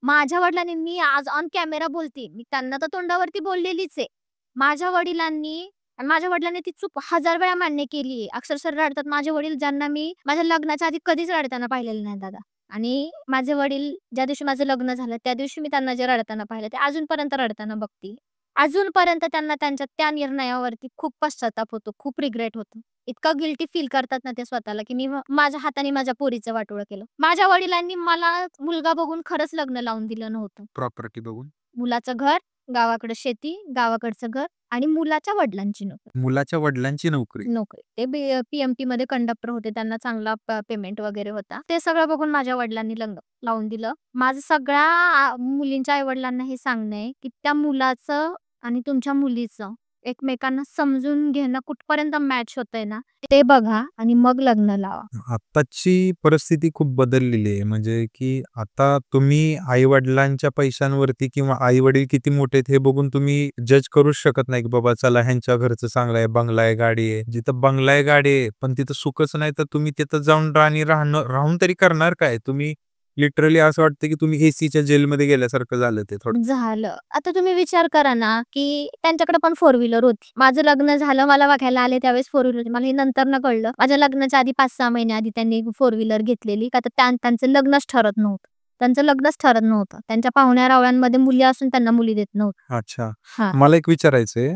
Speaker 1: माझ्या वडिलांनी मी आज ऑन कॅमेरा बोलते. मी त्यांना तर तोंडावरती बोललेलीच आहे. माझ्या वडिलांनी आणि माझ्या वडिलांनी ती चूक 1000 वेळा मान्य केली आहे. अक्षरशः रडतात माझे वडील, ज्यांना मी माझ्या लग्नाच्या आधी कधीच रडताना पाहिलेलं नाही दादा. आणि माझे वडील ज्या दिवशी माझं लग्न झालं, त्या दिवशी मी त्यांना जे रडताना पाहिलं, ते अजूनपर्यंत रडताना बघते. अजूनपर्यंत त्यांना त्यांच्या त्या निर्णयावरती खूप पश्चाताप होतो, खूप रिग्रेट होतो. इतकं गिल्टी फील करतात ना ते स्वतःला, की मी माझ्या हाताने माझ्या पोरीचं वाटोळं केलं. माझ्या वडिलांनी मला मुलगा बघून खरंच लग्न लावून दिलं नव्हतं.
Speaker 2: प्रॉपर्टी बघून.
Speaker 1: मुलाचं घर, गावाकडे शेती, गावाकडचं घर आणि मुलाच्या वडिलांची नोकरी.
Speaker 2: मुलाच्या वडिलांची नोकरी.
Speaker 1: नोकरी. ते पी-एम-टीमध्ये कंडक्टर होते. त्यांना चांगला पेमेंट वगैरे होता. ते सगळं बघून माझ्या वडिलांनी लग्न लावून दिलं. माझं सगळ्या मुलींच्या आई-वडिलांना हे सांगणं आहे, की त्या मुलाचं आणि तुमच्या मुलीचं एकमेकांना समजून घेणं कुठपर्यंत मॅच होतंय ना, ते बघा आणि मग लग्न लावा.
Speaker 2: आत्ताची परिस्थिती खूप बदललेली आहे. म्हणजे की आता तुम्ही आई-वडिलांच्या पैशांवरती किंवा आई-वडील किती मोठे आहेत हे बघून तुम्ही जज करूच शकत नाही, की बाबा चला ह्यांच्या घरचं चांगलं आहे, बंगला आहे, गाडी आहे. जिथं बंगला आहे, गाडी आहे, पण तिथं सुखच नाही, तर तुम्ही तिथं जाऊन राहून तरी करणार काय? तुम्ही लिटरली असं वाटतं, की तुम्ही एसीच्या जेलमध्ये गेल्यासारखं झालं ते थोडं.
Speaker 1: झालं. आता तुम्ही विचार करा ना, की त्यांच्याकडे पण फोर व्हीलर होती. माझं लग्न झालं, मला बघायला आले त्यावेळेस फोर व्हीलर होती. मला हे नंतरनं कळलं. माझ्या लग्नाच्या आधी 5-6 महिने आधी त्यांनी फोर व्हीलर घेतलेली. का तर त्यांचं लग्नच ठरत नव्हतं. त्यांचं लग्नच ठरत नव्हतं. त्यांच्या पाहुण्या-रावळ्यांमध्ये मुली असून त्यांना मुली देत नव्हते.
Speaker 2: अच्छा.
Speaker 1: हां.
Speaker 2: मला एक विचारायचंय,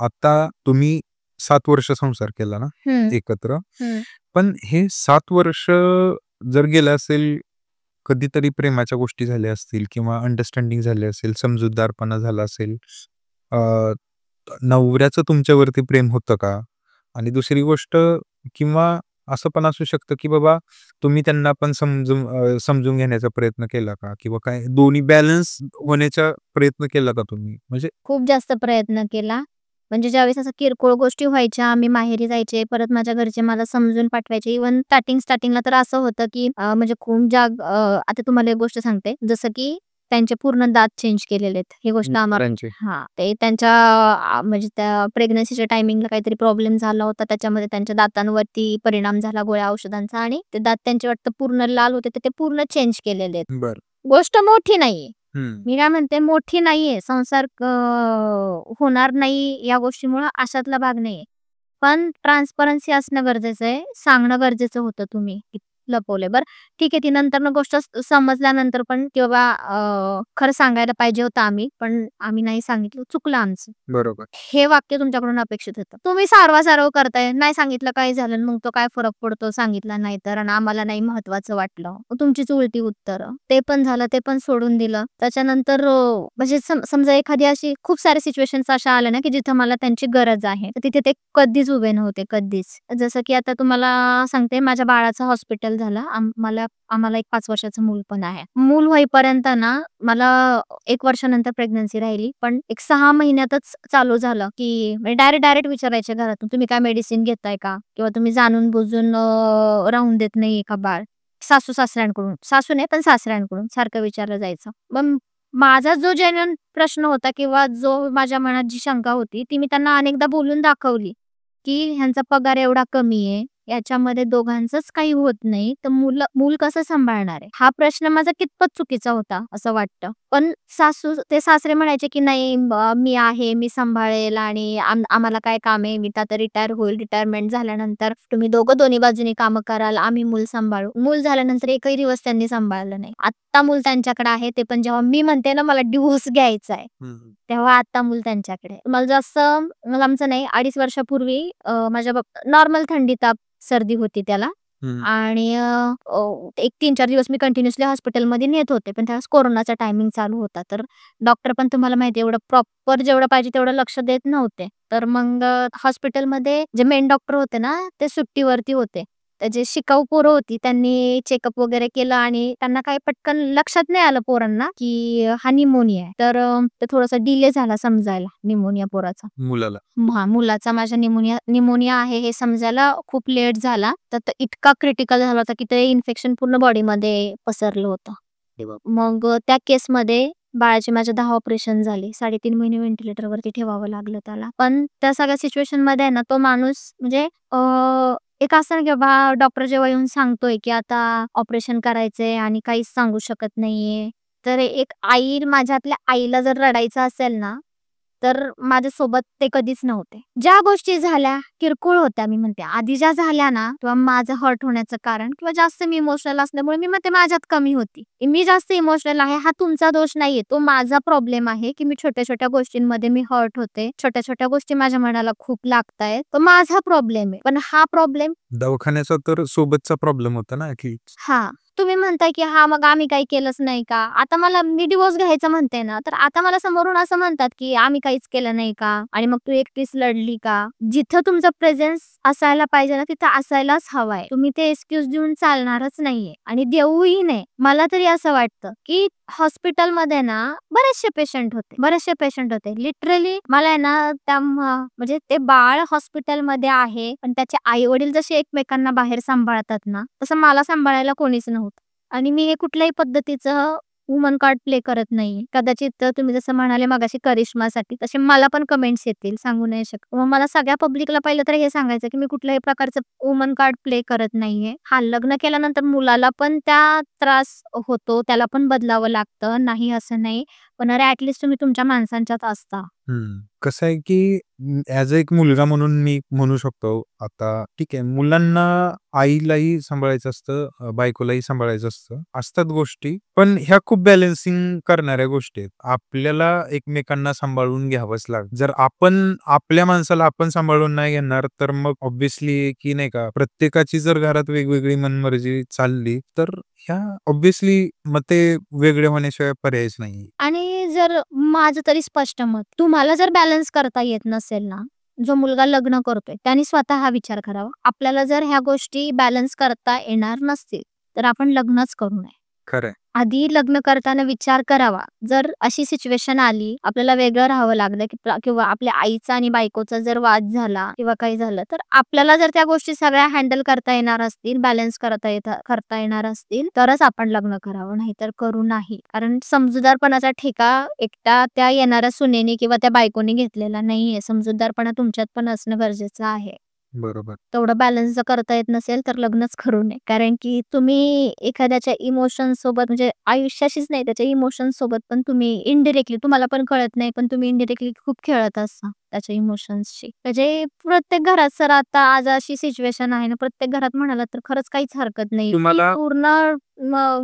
Speaker 2: आता तुम्ही 7 वर्ष संसार केला ना
Speaker 1: हं,
Speaker 2: एकत्र?
Speaker 1: हं.
Speaker 2: पण हे 7 वर्ष जर गेलं असेल, कधीतरी प्रेमाच्या गोष्टी झाल्या असतील किंवा अंडरस्टँडिंग झाली असेल, समजूतदारपणा झाला असेल. अ, नवऱ्याचं तुमच्यावरती प्रेम होतं का? आणि दुसरी गोष्ट किंवा असं पण असू शकतं, की बाबा तुम्ही त्यांना पण समजून घेण्याचा प्रयत्न केला का? किंवा काय दोन्ही बॅलन्स होण्याचा प्रयत्न केला का तुम्ही? म्हणजे
Speaker 1: खूप जास्त प्रयत्न केला. म्हणजे ज्यावेळेस असं किरकोळ गोष्टी व्हायच्या, मी माहेरी जायचे, परत माझ्या घरचे मला समजून पाठवायचे. इव्हन स्टार्टिंगला तर असं होतं, की म्हणजे खूप आता तुम्हाला एक गोष्ट सांगते, जसं की त्यांचे पूर्ण दात चेंज केलेले आहेत. ही गोष्ट आम्हाला
Speaker 2: मिस्टरांचे.
Speaker 1: हां, ते त्यांच्या म्हणजे त्या प्रेग्नन्सीच्या टायमिंगला काहीतरी प्रॉब्लेम झाला होता. त्याच्यामध्ये त्यांच्या दातांवरती परिणाम झाला गोळ्या औषधांचा आणि ते दात त्यांचे वाटतं पूर्ण लाल होते, तर ते पूर्ण चेंज केलेले आहेत.
Speaker 2: बरं.
Speaker 1: गोष्ट मोठी नाहीये.
Speaker 2: हं.
Speaker 1: मी काय म्हणते मोठी नाहीये. संसार होणार नाही या गोष्टीमुळं अशातला भाग नाहीये. पण ट्रान्सपरन्सी असणं गरजेचं आहे. सांगणं गरजेचं होतं तुम्ही की लपवलंय. बरं ठीक आहे, ती नंतरनं गोष्ट समजल्यानंतर पण की बाबा खरं सांगायला पाहिजे होतं आम्ही, पण आम्ही नाही सांगितलं. चुकलं आमचं.
Speaker 2: बरोबर.
Speaker 1: हे वाक्य तुमच्याकडून अपेक्षित होतं. तुम्ही सारवासारव करताय. नाही सांगितलं काय झालं मग तो काय फरक पडतो सांगितलं नाही तर आणि आम्हाला नाही महत्वाचं वाटलं. मग तुमचीच उलटी उत्तरं. ते पण झालं, ते पण सोडून दिलं. त्याच्यानंतर म्हणजे समजा एखादी अशी खूप साऱ्या सिच्युएशन्स अशा आल्या ना, की जिथं मला त्यांची गरज आहे. तर तिथे ते कधीच उभे नव्हते, कधीच. जसं की आता तुम्हाला सांगते माझ्या बाळाचं हॉस्पिटल झालं. आम्हाला एक 5 वर्षाचं मूल पण आहे. मूल होईपर्यंत ना मला 1 वर्षानंतर प्रेग्नन्सी राहिली. पण एक 6 महिन्यातच चालू झालं, की डायरेक्ट विचारायचे घरातून, "तुम्ही काय मेडिसिन घेताय का? किंवा तुम्ही जाणून-बुजून राहून देत नाहीये का बाळ?" सासू-सासऱ्यांकडून. सासू नाही, पण सासऱ्यांकडून सारखं विचारलं जायचं. मग माझा जो जेन्युइन प्रश्न होता किंवा जो माझ्या मनात जी शंका होती, ती मी त्यांना अनेकदा बोलून दाखवली, की ह्यांचा पगार एवढा कमी आहे. याच्यामध्ये दोघांचंच काही होत नाही, तर मूल कसं सांभाळणार आहे? हा प्रश्न माझा कितपत चुकीचा होता असं वाटतं. पण ते सासरे म्हणायचे, की "नाही मी आहे, मी सांभाळेल आणि आम्हाला काय काम आहे, मी तर आता रिटायर होईल. रिटायरमेंट झाल्यानंतर तुम्ही दोघं दोन्ही बाजूनी कामं कराल, आम्ही मूल सांभाळू." मूल झाल्यानंतर एकही दिवस त्यांनी सांभाळलं नाही. आत्ता मूल त्यांच्याकडे आहे, ते पण जेव्हा मी म्हणते ना मला डिव्होर्स घ्यायचा आहे,
Speaker 2: हं.
Speaker 1: तेव्हा आता मूल त्यांच्याकडे आहे. मला आमचं नाही 2.5 वर्षापूर्वी माझ्या नॉर्मल थंडी ताप सर्दी होती त्याला
Speaker 2: हं.
Speaker 1: आणि एक 3-4 दिवस मी कंटिन्युअसली हॉस्पिटलमध्ये नेत होते. पण त्यावेळेस कोरोनाचा टायमिंग चालू होता. तर डॉक्टर पण तुम्हाला माहिती आहे एवढं प्रॉपर जेवढं पाहिजे तेवढं लक्ष देत नव्हते. तर मग हॉस्पिटलमध्ये जे मेन डॉक्टर होते ना, ते सुट्टीवरती होते. जे शिकाऊ पोरं होती त्यांनी चेकअप वगैरे केलं आणि त्यांना काही पटकन लक्षात नाही आलं पोरांना, की हा निमोनिया आहे. तर ते थोडासा डिले झाला समजायला निमोनिया पोराचा.
Speaker 2: मुलाला.
Speaker 1: हां, मुलाचा माझ्या निमोनिया आहे हे समजायला खूप लेट झाला. तर तो इतका क्रिटिकल झाला होता, की ते इन्फेक्शन पूर्ण बॉडीमध्ये पसरलं होतं. मग त्या केसमध्ये बाळाचे माझे 10 ऑपरेशन झाले. 3.5 महिने व्हेंटिलेटरवरती ठेवावं लागलं त्याला. पण त्या सगळ्या सिच्युएशनमध्ये आहे ना, तो माणूस म्हणजे एक असं ना, की बाबा डॉक्टर जेव्हा येऊन सांगतोय, की आता ऑपरेशन करायचंय आणि काहीच सांगू शकत नाहीये. तर एक आई माझ्यातल्या आईला जर रडायचं असेल ना, तर माझ्यासोबत ते कधीच नव्हते. ज्या गोष्टी झाल्या किरकोळ होत्या मी म्हणते. आधी ज्या झाल्या ना किंवा माझं हर्ट होण्याचं कारण किंवा जास्त मी इमोशनल असल्यामुळे मी म्हणते माझ्यात कमी होती. मी जास्त इमोशनल आहे हा तुमचा दोष नाहीये. तो माझा प्रॉब्लेम आहे, की मी छोट्या-छोट्या गोष्टींमध्ये मी हर्ट होते. छोट्या-छोट्या गोष्टी माझ्या मनाला खूप लागतायत. तो माझा प्रॉब्लेम आहे. पण हा प्रॉब्लेम
Speaker 2: दवाखान्याचा तर सोबतचा प्रॉब्लेम होता ना की
Speaker 1: हां. तुम्ही म्हणताय, की "हां, मग आम्ही काही केलंच नाही का?" आता मला मी डिव्होर्स घ्यायचा म्हणते ना, तर आता मला समोरून असं म्हणतात, की "आम्ही काहीच केलं नाही का? आणि मग तू एकटीच लढली का?" जिथं तुमचा प्रेझेन्स असायला पाहिजे ना, तिथं असायलाच हवाय. तुम्ही ते एक्सक्यूज देऊन चालणारच नाहीये आणि देऊही नाही. मला तरी असं वाटतं, की हॉस्पिटलमध्ये ना बरेचसे पेशंट होते. लिटरली मला आहे ना, म्हणजे ते बाळ हॉस्पिटलमध्ये आहे, पण त्याचे आई-वडील जसे एकमेकांना बाहेर सांभाळतात ना, तसं मला सांभाळायला कोणीच नव्हतं. आणि मी हे कुठल्याही पद्धतीचं वुमन कार्ड प्ले करत नाही. कदाचित तुम्ही जसं म्हणाले मगाशी करिश्मासाठी, तसे मला पण कमेंट्स येतील, सांगू नाही शकत. मग मला सगळ्या पब्लिकला पहिलं तर हे सांगायचं, की मी कुठल्याही प्रकारचं वुमन कार्ड प्ले करत नाहीये. हां, लग्न केल्यानंतर मुलाला पण त्या त्रास होतो, त्याला पण बदलावं लागतं, नाही असं नाही. पण अरे ॲट तुम्ही तुमच्या माणसांच्यात असता.
Speaker 2: कसं आहे की ॲज अ एक मुलगा म्हणून मी म्हणू शकतो आता ठीक आहे, मुलांना आईलाही सांभाळायचं असतं, बायकोलाही सांभाळायचं असतं. असतात गोष्टी, पण ह्या खूप बॅलन्सिंग करणाऱ्या गोष्टी आहेत. आपल्याला एकमेकांना सांभाळून घ्यावंच लागतं. जर आपण आपल्या माणसाला आपण सांभाळून नाही घेणार, तर मग ऑब्व्हियसली की नाही का, प्रत्येकाची जर घरात वेगवेगळी मनमर्जी चालली, तर ह्या ऑब्व्हियसली मग ते वेगळे होण्याशिवाय पर्यायच नाही.
Speaker 1: आणि जर माझं तरी स्पष्ट मत, तुम्हाला जर बॅलन्स करता येत नसेल ना, जो मुलगा लग्न करतोय त्याने स्वतः हा विचार करावा. आपल्याला जर ह्या गोष्टी बॅलन्स करता येणार नसतील, तर आपण लग्नच करू नये.
Speaker 2: खरंय.
Speaker 1: आधी लग्न करताना विचार करावा. जर अशी सिच्युएशन आली, आपल्याला वेगळं राहावं लागलं किंवा आपल्या आईचा आणि बायकोचा जर वाद झाला किंवा काही झालं, तर आपल्याला जर त्या गोष्टी सगळ्या हँडल करता येणार असतील, बॅलन्स करता येणार असतील, तरच आपण लग्न करावं, नाहीतर करू नाही. कारण समजूतदारपणाचा ठेका एकटा त्या येणाऱ्या सुनेनी किंवा त्या बायकोनी घेतलेला नाहीये. समजूतदारपणा तुमच्यात पण असणं गरजेचं आहे.
Speaker 2: बरोबर.
Speaker 1: तेवढं बॅलन्स जर करता येत नसेल, तर लग्नच करू नये. कारण की तुम्ही एखाद्याच्या इमोशन्स सोबत म्हणजे आयुष्याशीच नाही, त्याच्या इमोशन्स सोबत पण तुम्ही इनडायरेक्टली तुम्हाला पण कळत नाही, पण तुम्ही इनडायरेक्टली खूप खेळत असता त्याच्या इमोशन्सशी. म्हणजे प्रत्येक घरात सर आता आज अशी सिच्युएशन आहे ना, प्रत्येक घरात म्हणालात तर खरंच काहीच हरकत नाही.
Speaker 2: तुम्हाला
Speaker 1: पूर्ण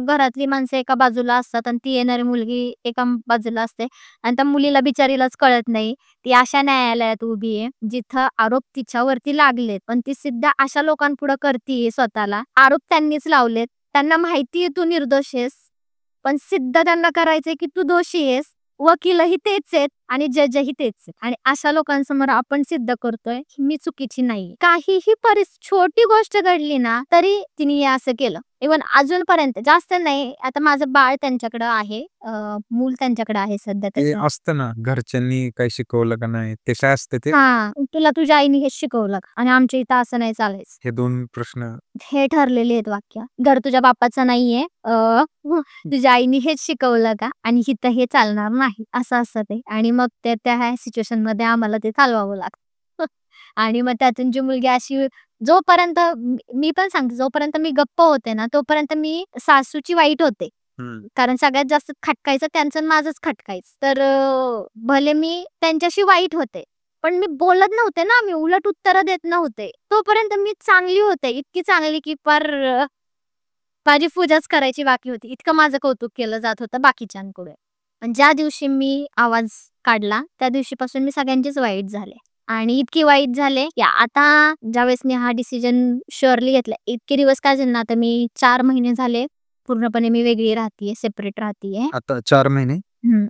Speaker 1: घरातली माणसं एका बाजूला असतात आणि ती येणारी मुलगी एका बाजूला असते आणि त्या मुलीला बिचारीलाच कळत नाही. ती अशा न्यायालयात उभी आहे, जिथं आरोप तिच्यावरती लागलेत, पण ती सिद्ध अशा लोकांपुढे करतीये स्वतःला. आरोप त्यांनीच लावलेत. त्यांना माहितीये तू निर्दोष आहेस, पण सिद्ध त्यांना करायचंय की तू दोषी आहेस. वकीलही तेच आहेत आणि जजही तेच आहेत. आणि अशा लोकांसमोर आपण सिद्ध करतोय की मी चुकीची नाहीये. काहीही छोटी गोष्ट घडली ना, तरी तिने हे असं केलं. इव्हन अजूनपर्यंत जास्त नाही. आता माझं बाळ त्यांच्याकडे आहे. मूल त्यांच्याकडे आहे सध्या
Speaker 2: ते
Speaker 1: त्याचं.
Speaker 2: असतं ना, घरच्यांनी काही शिकवलं का नाही, ते काय असतं ते?
Speaker 1: हां, तुला तुझ्या आईने हेच शिकवलं का? आणि आमच्या इथं असं नाही चालायचं.
Speaker 2: हे 2 प्रश्न
Speaker 1: हे ठरलेले आहेत वाक्य. घर तुझ्या बापाचं नाहीये. तुझ्या आईने हेच शिकवलं का? आणि इथं हे चालणार नाही. असं असतं ते. आणि मग त्या ह्या सिच्युएशनमध्ये आम्हाला ते चालवावं लागतं. आणि मग त्यातून जी मुलगी अशी जोपर्यंत मी पण सांगते, जोपर्यंत मी गप्प होते ना, तोपर्यंत मी सासूची वाईट होते. कारण सगळ्यात जास्त खटकायचं त्यांचं आणि माझंच खटकायचं. तर भले मी त्यांच्याशी वाईट होते. पण मी बोलत नव्हते ना, मी उलट उत्तरं देत नव्हते. तोपर्यंत मी चांगली होते. इतकी चांगली की पार माझी पूजाच करायची बाकी होती. इतकं माझं कौतुक केलं जात होतं बाकीच्यांकडे. पण ज्या दिवशी मी आवाज काढला, त्या दिवशीपासून मी सगळ्यांचीच वाईट झाले. आणि इतकी वाईट झाले, की आता ज्यावेळेस मी हा डिसिजन शुअरली घेतला, इतके दिवस काय झाले ना, आता मी 4 महिने झाले पूर्णपणे मी वेगळी राहतीये, सेपरेट राहतीये.
Speaker 2: आता 4 महिने?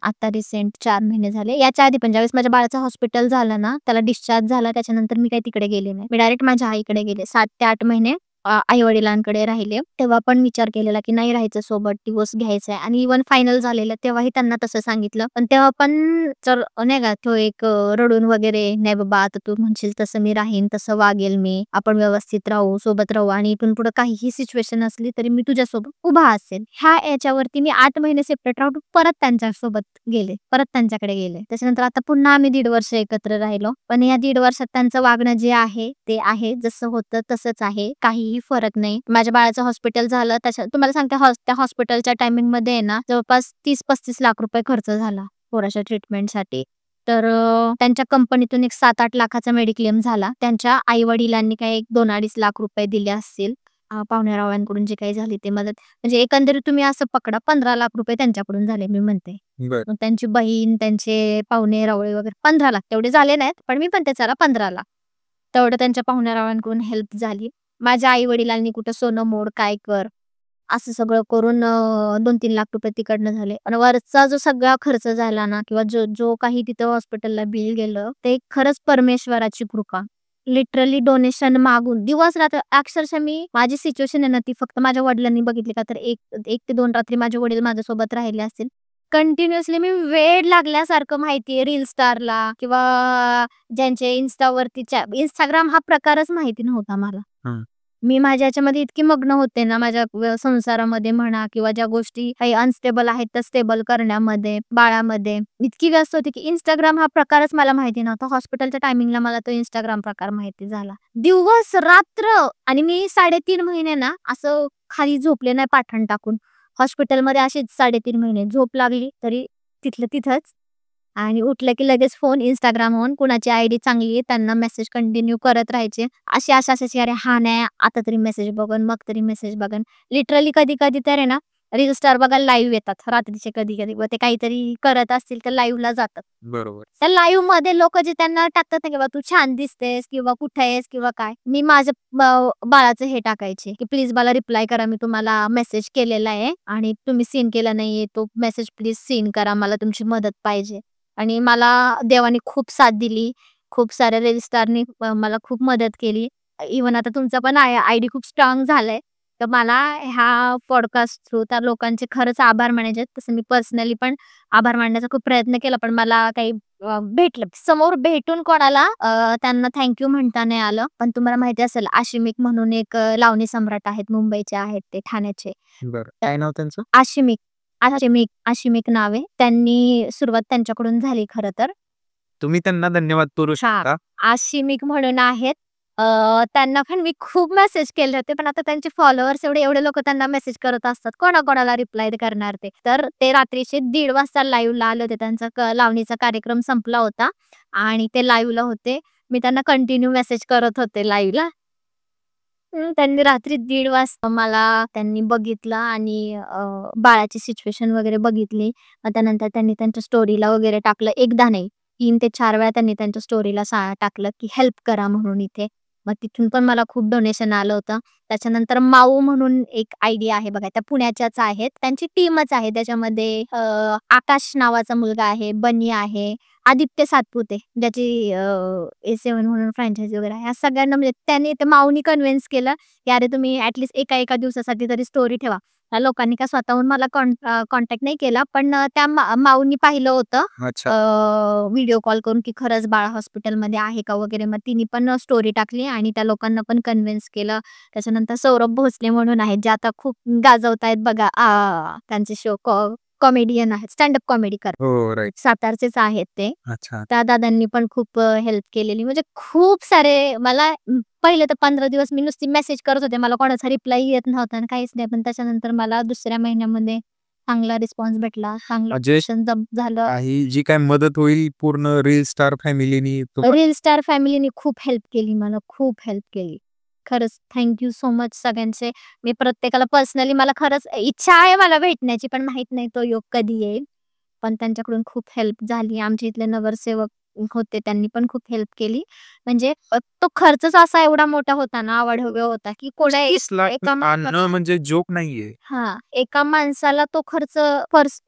Speaker 1: आता रिसेंट 4 महिने झाले. याच्या आधी पण ज्यावेळेस माझ्या बाळाचं हॉस्पिटल झालं ना, त्याला डिस्चार्ज झाला त्याच्यानंतर मी काही तिकडे गेले नाही. मी डायरेक्ट माझ्या आईकडे गेले. 7 ते 8 महिने आई-वडिलांकडे राहिले. तेव्हा पण विचार केलेला, की नाही राहायचं सोबत, डिव्होर्स घ्यायचा आहे आणि इव्हन फायनल झालेलं तेव्हाही त्यांना तसं सांगितलं. पण तेव्हा पण तर नाही का तो एक रडून वगैरे, "नाही बाबा आता तू म्हणशील तसं मी राहीन, तसं वागेल मी. आपण व्यवस्थित राहू, सोबत राहू आणि इथून पुढे काहीही सिच्युएशन असली तरी मी तुझ्यासोबत उभा असेल." ह्या याच्यावरती मी 8 महिने सेपरेट राहून परत त्यांच्यासोबत गेले. परत त्यांच्याकडे गेले. त्याच्यानंतर आता पुन्हा आम्ही 1.5 वर्ष एकत्र राहिलो. पण या 1.5 वर्षात त्यांचं वागणं जे आहे, ते आहे. जसं होतं तसंच आहे. काहीही फरक नाही. माझ्या बाळाचं हॉस्पिटल झालं तुम्हाला सांगते त्या हॉस्पिटलच्या टायमिंगमध्ये आहे ना, जवळपास 30-35 लाख रुपये खर्च झाला पोराच्या ट्रीटमेंटसाठी. तर त्यांच्या कंपनीतून एक 7-8 लाखाचा मेडिक्लेम झाला. त्यांच्या आई-वडिलांनी काही एक 2-2.5 लाख रुपये दिले असतील. पाहुण्या-रावळ्यांकडून जे काही झाली ते मदत. म्हणजे एकंदरीत तुम्ही असं पकडा 15 लाख रुपये त्यांच्याकडून झाले मी म्हणते.
Speaker 2: बरं.
Speaker 1: मग त्यांची बहीण, त्यांचे पाहुणे-रावळे वगैरे 15 लाख तेवढे झाले नाहीत, पण मी म्हणते चला 15 लाख. तेवढं त्यांच्या पाहुण्या-रावळ्यांकडून हेल्प झाली. माझ्या आई-वडिलांनी कुठं सोनं मोड, काय कर, असं सगळं करून 2-3 लाख रुपये तिकडनं झाले. आणि वरचा जो सगळा खर्च झाला ना किंवा जो जो काही तिथं हॉस्पिटलला बिल गेलं, ते खरंच परमेश्वराची कृपा. लिटरली डोनेशन मागून दिवस-रात्र अक्षरशः माझी सिच्युएशन आहे ना, ती फक्त माझ्या वडिलांनी बघितली का तर 1 ते 2 रात्री माझे वडील माझ्यासोबत राहिले असतील. कंटिन्युअसली मी वेड लागल्यासारखं माहिती रील स्टारला किंवा ज्यांचे Instagram हा प्रकारच माहिती नव्हता मला.
Speaker 2: हं.
Speaker 1: मी माझ्या ह्याच्यामध्ये इतकी मग्न होते ना, माझ्या संसारामध्ये म्हणा किंवा ज्या गोष्टी काही अनस्टेबल आहेत त्या स्टेबल करण्यामध्ये, बाळामध्ये इतकी व्यस्त होती, की Instagram हा प्रकारच मला माहिती नव्हता. हॉस्पिटलच्या टायमिंगला मला तो Instagram प्रकार माहिती झाला. दिवस-रात्र आणि मी 3.5 महिने ना असं खाली झोपले नाही पाठण टाकून. हॉस्पिटलमध्ये अशीच 3.5 महिने झोप लागली तरी तिथलं तिथंच आणि उठलं की लगेच फोन Instagram ऑन. कुणाची आयडी चांगली आहे त्यांना मेसेज कंटिन्यू करत राहायचे. अशी आशा-आशाची अरे हा नाही आता तरी मेसेज बघन, मग तरी मेसेज बघन. लिटरली कधी-कधी तर आहे ना रील स्टार बघायला लाईव्ह येतात रात्रीचे कधी-कधी. व ते काहीतरी करत असतील तर लाईव्हला जातात.
Speaker 2: बरोबर.
Speaker 1: त्या लाईव्हमध्ये लोकं जे त्यांना टाकतात ना, किंवा तू छान दिसतेस किंवा कुठे आहेस किंवा काय. मी माझं बाळाचं हे टाकायचे, की प्लीज मला रिप्लाय करा. मी तुम्हाला मेसेज केलेला आहे आणि तुम्ही सीन केला नाहीये. तो मेसेज प्लीज सीन करा. मला तुमची मदत पाहिजे. आणि मला देवाने खूप साथ दिली. खूप साऱ्या रील स्टारनी मला खूप मदत केली. इव्हन आता तुमचा पण आयडी खूप स्ट्राँग झालाय. तर मला ह्या पॉडकास्ट थ्रू त्या लोकांचे खरंच आभार मानायचे आहेत. तसं मी पर्सनली पण आभार मानण्याचा खूप प्रयत्न केला, पण मला काही भेटलं समोर भेटून कोणाला त्यांना थँक यू म्हणता नाही आलं. पण तुम्हाला माहिती असेल आशिमिक म्हणून एक लावणी सम्राट आहेत, मुंबईचे आहेत ते, ठाण्याचे.
Speaker 2: बरं. काय नाव त्यांचं?
Speaker 1: आशिमिक, आशिमिक नाव आहे. त्यांनी सुरुवात त्यांच्याकडून झाली खरं तर.
Speaker 2: तुम्ही त्यांना धन्यवाद करू
Speaker 1: हां,
Speaker 2: शकता.
Speaker 1: आशिमिक म्हणून आहेत. त्यांना पण मी खूप मेसेज केले होते, पण आता त्यांचे फॉलोअर्स एवढे लोकं त्यांना मेसेज करत असतात. कोणाकोणाला रिप्लाय करणार ते. तर ते रात्रीचे 1:30 वाजता लाईव्हला आले होते. त्यांचा लावणीचा कार्यक्रम संपला होता आणि ते लाईव्हला होते. मी त्यांना कंटिन्यू मेसेज करत होते लाईव्हला. त्यांनी रात्री 1:30 वाजता मला त्यांनी बघितलं आणि बाळाची सिच्युएशन वगैरे बघितली. मग त्यानंतर त्यांनी त्यांच्या स्टोरीला वगैरे टाकलं. एकदा नाही, 3 ते 4 वेळा त्यांनी त्यांच्या स्टोरीला टाकलं, की हेल्प करा म्हणून इथे. मग तिथून पण मला खूप डोनेशन आलं होतं. त्याच्यानंतर माऊ म्हणून एक आयडी आहे बघा, त्या पुण्याच्याच आहेत. त्यांची टीमच आहे. त्याच्यामध्ये आकाश नावाचा मुलगा आहे, बनी आहे, आदित्य सातपुते ज्याची A7 म्हणून फ्रँचायझी वगैरे आहे. ह्या सगळ्यांना म्हणजे त्यांनी ते माऊनी कन्व्हिन्स केलं, की "अरे तुम्ही ॲटलीस्ट एका दिवसासाठी तरी स्टोरी ठेवा." त्या लोकांनी काय स्वतःहून मला कॉन्टॅक्ट नाही केला, पण त्या माऊनी पाहिलं होतं
Speaker 2: अच्छा.
Speaker 1: व्हिडिओ कॉल करून, की खरंच बाळ हॉस्पिटलमध्ये आहे का वगैरे. मग तिने पण स्टोरी टाकली आणि त्या लोकांना पण कन्व्हिन्स केलं. त्याच्यानंतर सौरभ भोसले म्हणून आहेत, जे आता खूप गाजवतायत बघा. त्यांचे शो कॉमेडियन आहेत, स्टँड कॉमेडी करतात.
Speaker 2: हो, राइट.
Speaker 1: सातारचेच आहेत ते.
Speaker 2: अच्छा.
Speaker 1: त्या दादांनी पण खूप हेल्प केलेली. म्हणजे खूप सारे मला पहिले तर 15 दिवस मी नुसती मेसेज करत होते. मला कोणाचा रिप्लाय येत नव्हता आणि काहीच नाही. पण त्याच्यानंतर मला दुसऱ्या महिन्यामध्ये चांगला रिस्पॉन्स भेटला. चांगलं
Speaker 2: म्हणजे
Speaker 1: झालं.
Speaker 2: काही जी काही मदत होईल पूर्ण रील स्टार फॅमिलीनी
Speaker 1: रील स्टार फॅमिलीने खूप हेल्प केली मला, खूप हेल्प केली. खरंच थँक यू सो मच सगळ्यांचे. मी प्रत्येकाला पर्सनली मला खरंच इच्छा आहे मला भेटण्याची, पण माहीत नाही तो योग कधी येईल. पण त्यांच्याकडून खूप हेल्प झाली. आमच्या इथले नगरसेवक होते, त्यांनी पण खूप हेल्प केली. म्हणजे तो खर्चच असा एवढा मोठा होता ना, अवाढव्य होता, की कोणा
Speaker 2: 30 लाख
Speaker 1: एका
Speaker 2: आणणं म्हणजे जोक नाहीये.
Speaker 1: हां, एका माणसाला तो खर्च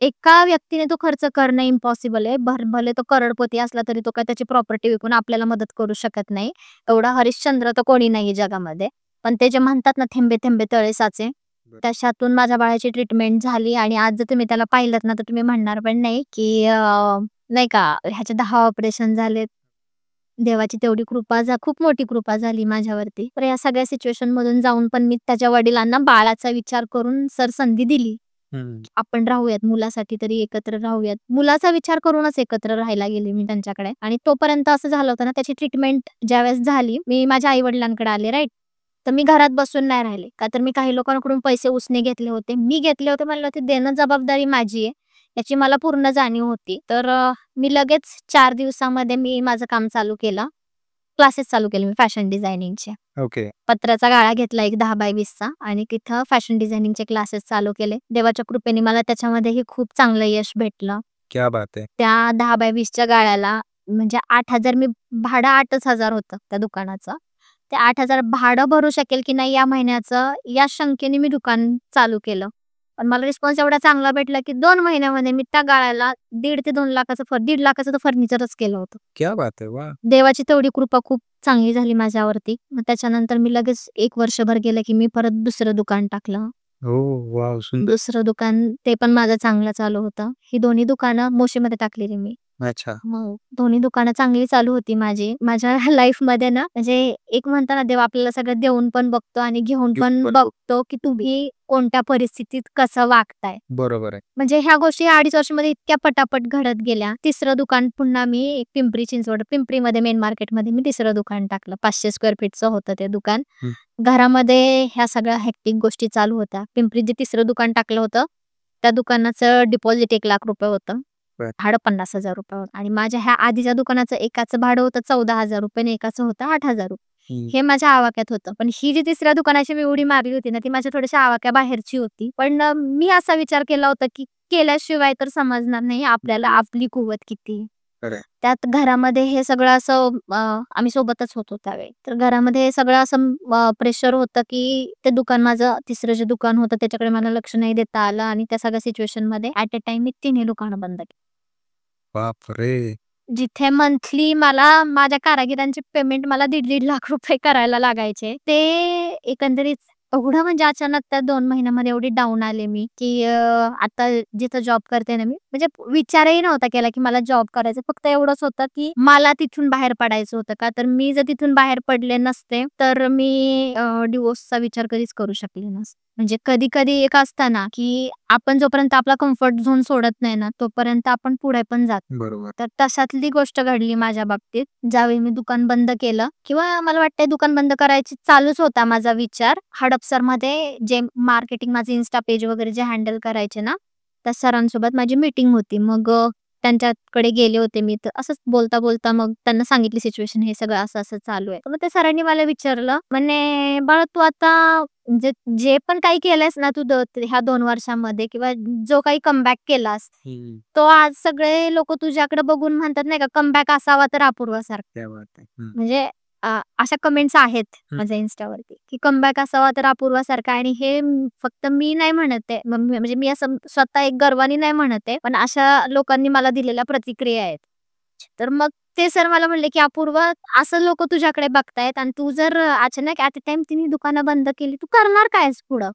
Speaker 1: एका व्यक्तीने तो खर्च करणं इम्पॉसिबल आहे. भले तो करोडपती असला तरी तो काय त्याची प्रॉपर्टी विकून आपल्याला मदत करू शकत नाही. एवढा हरिश्चंद्र तर कोणी नाहीये जगामध्ये. पण ते जे म्हणतात ना थेंबे थेंबे तळे साचे, तशातून माझ्या बाळाची ट्रीटमेंट झाली आणि आज जर तुम्ही त्याला पाहिलत ना, तर तुम्ही म्हणणार पण नाही, की नाही का ह्याचे 10 ऑपरेशन झालेत. देवाची तेवढी कृपा खूप मोठी कृपा झाली माझ्यावरती. तर या सगळ्या सिच्युएशनमधून जाऊन पण मी त्याच्या वडिलांना बाळाचा विचार करून संधी दिली. आपण राहूयात, मुलासाठी तरी एकत्र राहूयात. मुलाचा विचार करूनच एकत्र राहायला गेले मी त्यांच्याकडे आणि तोपर्यंत असं झालं होतं ना, त्याची ट्रीटमेंट ज्यावेळेस झाली, मी माझ्या आई-वडिलांकडे आले राइट. तर मी घरात बसून नाही राहिले. का तर मी काही लोकांकडून पैसे उसने घेतले होते. मी घेतले होते म्हणलं होते देणं जबाबदारी माझी आहे. याची मला पूर्ण जाणीव होती. तर मी लगेच 4 दिवसामध्ये मी माझं काम चालू केलं. क्लासेस चालू केले मी फॅशन डिझायनिंगचे.
Speaker 2: ओके.
Speaker 1: पत्र्याचा गाळा घेतला एक 10 बाय 20 चा आणि तिथं फॅशन डिझायनिंगचे क्लासेस चालू केले. देवाच्या कृपेने मला त्याच्यामध्येही खूप चांगलं यश भेटलं.
Speaker 2: क्या बात है!
Speaker 1: त्या 10 बाय 20 च्या गाळ्याला म्हणजे 8,000 मी भाडं 8,000 होतं त्या दुकानाचं. ते 8,000 भाडं भरू शकेल की नाही या महिन्याचं या शंकेने मी दुकान चालू केलं. पण मला रिस्पॉन्स एवढा चांगला भेटला की 2 महिन्यामध्ये मी त्या गाळ्याला 1.5 ते 2 लाखाचं 1.5 लाखाचं तर फर्निचरच केलं होतं.
Speaker 2: क्या बात है! वाह!
Speaker 1: देवाची तेवढी कृपा खूप चांगली झाली माझ्यावरती. मग त्याच्यानंतर मी लगेच 1 वर्षभर गेलं की मी परत दुसरं दुकान टाकलं.
Speaker 2: Oh wow!
Speaker 1: दुसरं दुकान ते पण माझं चांगलं चालू होतं. ही दोन्ही दुकानं मोशीमध्ये टाकलेली मी.
Speaker 2: अच्छा.
Speaker 1: मग दोन्ही दुकानं चांगली चालू होती माझी. माझ्या लाईफमध्ये ना म्हणजे एक म्हणता ना देव आपल्याला सगळं देऊन पण बघतो आणि घेऊन पण बघतो, की तुम्ही कोणत्या परिस्थितीत कसं वागताय.
Speaker 2: बरोबर आहे.
Speaker 1: म्हणजे ह्या गोष्टी 2.5 वर्षामध्ये इतक्या पटापट घडत गेल्या. तिसरं दुकान पुन्हा मी पिंपरी चिंचवड, पिंपरीमध्ये मेन मार्केटमध्ये मी तिसरं दुकान टाकलं. 500 स्क्वेअर फीटचं होतं ते दुकान. घरामध्ये ह्या सगळ्या हेक्टिक गोष्टी चालू होत्या. पिंपरीत जे तिसरं दुकान टाकलं होतं, त्या दुकानाचं डिपॉझिट ₹1,00,000 होतं. भाडं ₹50,000 होतं आणि माझ्या ह्या आधीच्या दुकानाचं एकाचं भाडं होतं ₹14,000 आणि एकाचं होतं ₹8,000. हे माझ्या आवाक्यात होतं. पण ही जी तिसऱ्या दुकानाची मी उडी मारली होती ना, ती माझ्या थोड्याशा आवाक्याबाहेरची होती. पण मी असा विचार केला होता, की केल्याशिवाय तर समजणार नाही आपल्याला आपली कुवत किती. त्यात घरामध्ये हे सगळं असं आम्ही सोबतच होतो त्यावेळी. तर घरामध्ये हे सगळं असं प्रेशर होतं, की ते दुकान माझं तिसरं जे दुकान होतं त्याच्याकडे मला लक्ष नाही देता आलं आणि त्या सगळ्या सिच्युएशनमध्ये ॲट अ टाईम मी तिन्ही दुकानं बंद केली.
Speaker 2: बापरे!
Speaker 1: जिथे मंथली मला माझ्या कारागिरांचे पेमेंट मला ₹1.5 लाख करायला लागायचे. ते एकंदरीत एवढं म्हणजे अचानक त्या 2 महिन्यामध्ये एवढी डाऊन आले मी, की आता जिथं जॉब करते ना मी, म्हणजे विचारही नव्हता केला, की मला जॉब करायचं. फक्त एवढंच होतं, की मला तिथून बाहेर पडायचं होतं. का तर मी जर तिथून बाहेर पडले नसते, तर मी डिव्होर्सचा विचार कधीच करू शकले नसते. म्हणजे कधी-कधी एक असतं ना, की आपण जोपर्यंत आपला कम्फर्ट झोन सोडत नाही ना, तोपर्यंत आपण पुढे पण जात.
Speaker 2: बरोबर.
Speaker 1: तर तशातली गोष्ट घडली माझ्या बाबतीत. ज्यावेळी मी दुकान बंद केलं किंवा मला वाटतंय दुकान बंद करायची चालूच होता माझा विचार. हडपसरमध्ये जे मार्केटिंग माझं इन्स्टा पेज वगैरे जे हँडल करायचे ना, त्या सरांसोबत माझी मीटिंग होती. मग त्यांच्याकडे गेले होते मी. तर असंच बोलता-बोलता मग त्यांना सांगितली सिच्युएशन हे सगळं असं-असं चालू आहे. तर मग त्या सरांनी मला विचारलं, म्हणे "बाळा तू आता जे जे पण काही केलंयस ना तू ह्या 2 वर्षामध्ये किंवा जो काही कमबॅक केलास, तो आज सगळे लोकं तुझ्याकडे बघून म्हणतात नाही का कमबॅक असावा तर अपूर्वासारखा."
Speaker 2: क्या बात है!
Speaker 1: म्हणजे अशा कमेंट्स आहेत माझ्या Instaवरती, की कमबॅक असावा तर अपूर्वासारखा आणि हे फक्त मी नाही म्हणत आहे. म्हणजे मी असं स्वतः एक गर्वाने नाही म्हणत आहे. पण अशा लोकांनी मला दिलेल्या प्रतिक्रिया आहेत. तर मग ते सर मला म्हणले, की "अपूर्वा असं लोकं तुझ्याकडे बघतायत आणि तू जर अचानक ॲट अ टाईम तिन्ही दुकानं बंद केली, तू करणार काय आहेस पुढं?"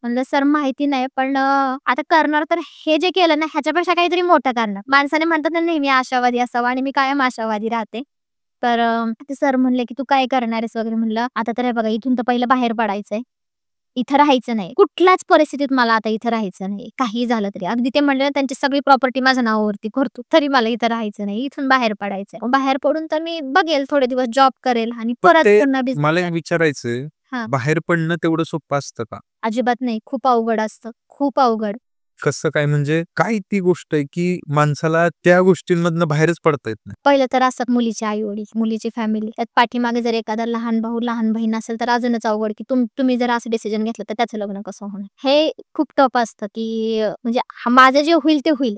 Speaker 1: म्हणलं, "सर माहिती नाही, पण आता करणार तर हे जे केलं ना ह्याच्यापेक्षा काहीतरी मोठं करणार." माणसाने म्हणतात ना नेहमी आशावादी असावा आणि मी कायम आशावादी राहते. तर ते सर म्हणले, की "तू काय करणार आहेस?" वगैरे म्हणलं, "आता तर हे बघा इथून तर पहिलं बाहेर पडायचंय. इथं राहायचं नाही. कुठल्याच परिस्थितीत मला आता इथं राहायचं नाही. काहीही झालं तरी." अगदी ते म्हणले ना त्यांची सगळी प्रॉपर्टी माझ्या नावावरती करतो. तरी मला इथं राहायचं नाही. इथून बाहेर पडायचंय. मग बाहेर पडून तर मी बघेल थोडे दिवस जॉब करेल आणि
Speaker 2: पण
Speaker 1: परत
Speaker 2: ते
Speaker 1: पुन्हा
Speaker 2: मला
Speaker 1: बिझनेस.
Speaker 2: एक विचारायचंय,
Speaker 1: हां.
Speaker 2: बाहेर पडणं तेवढं सोपं असतं का?
Speaker 1: अजिबात नाही. खूप अवघड असतं. खूप अवघड.
Speaker 2: कसं काय म्हणजे काय ती गोष्ट आहे, की माणसाला त्या गोष्टींमधनं बाहेरच पडता येत नाही?
Speaker 1: पहिलं तर असतात मुलीचे आई-वडील, मुलीची फॅमिली. त्यात पाठीमागे जर एखादा लहान भाऊ, लहान बहीण असेल तर अजूनच अवघड, की तुम्ही जर असं डिसिजन घेतलं तर त्याचं लग्न कसं होणार? हे खूप टफ असतं, की म्हणजे माझं जे होईल ते होईल.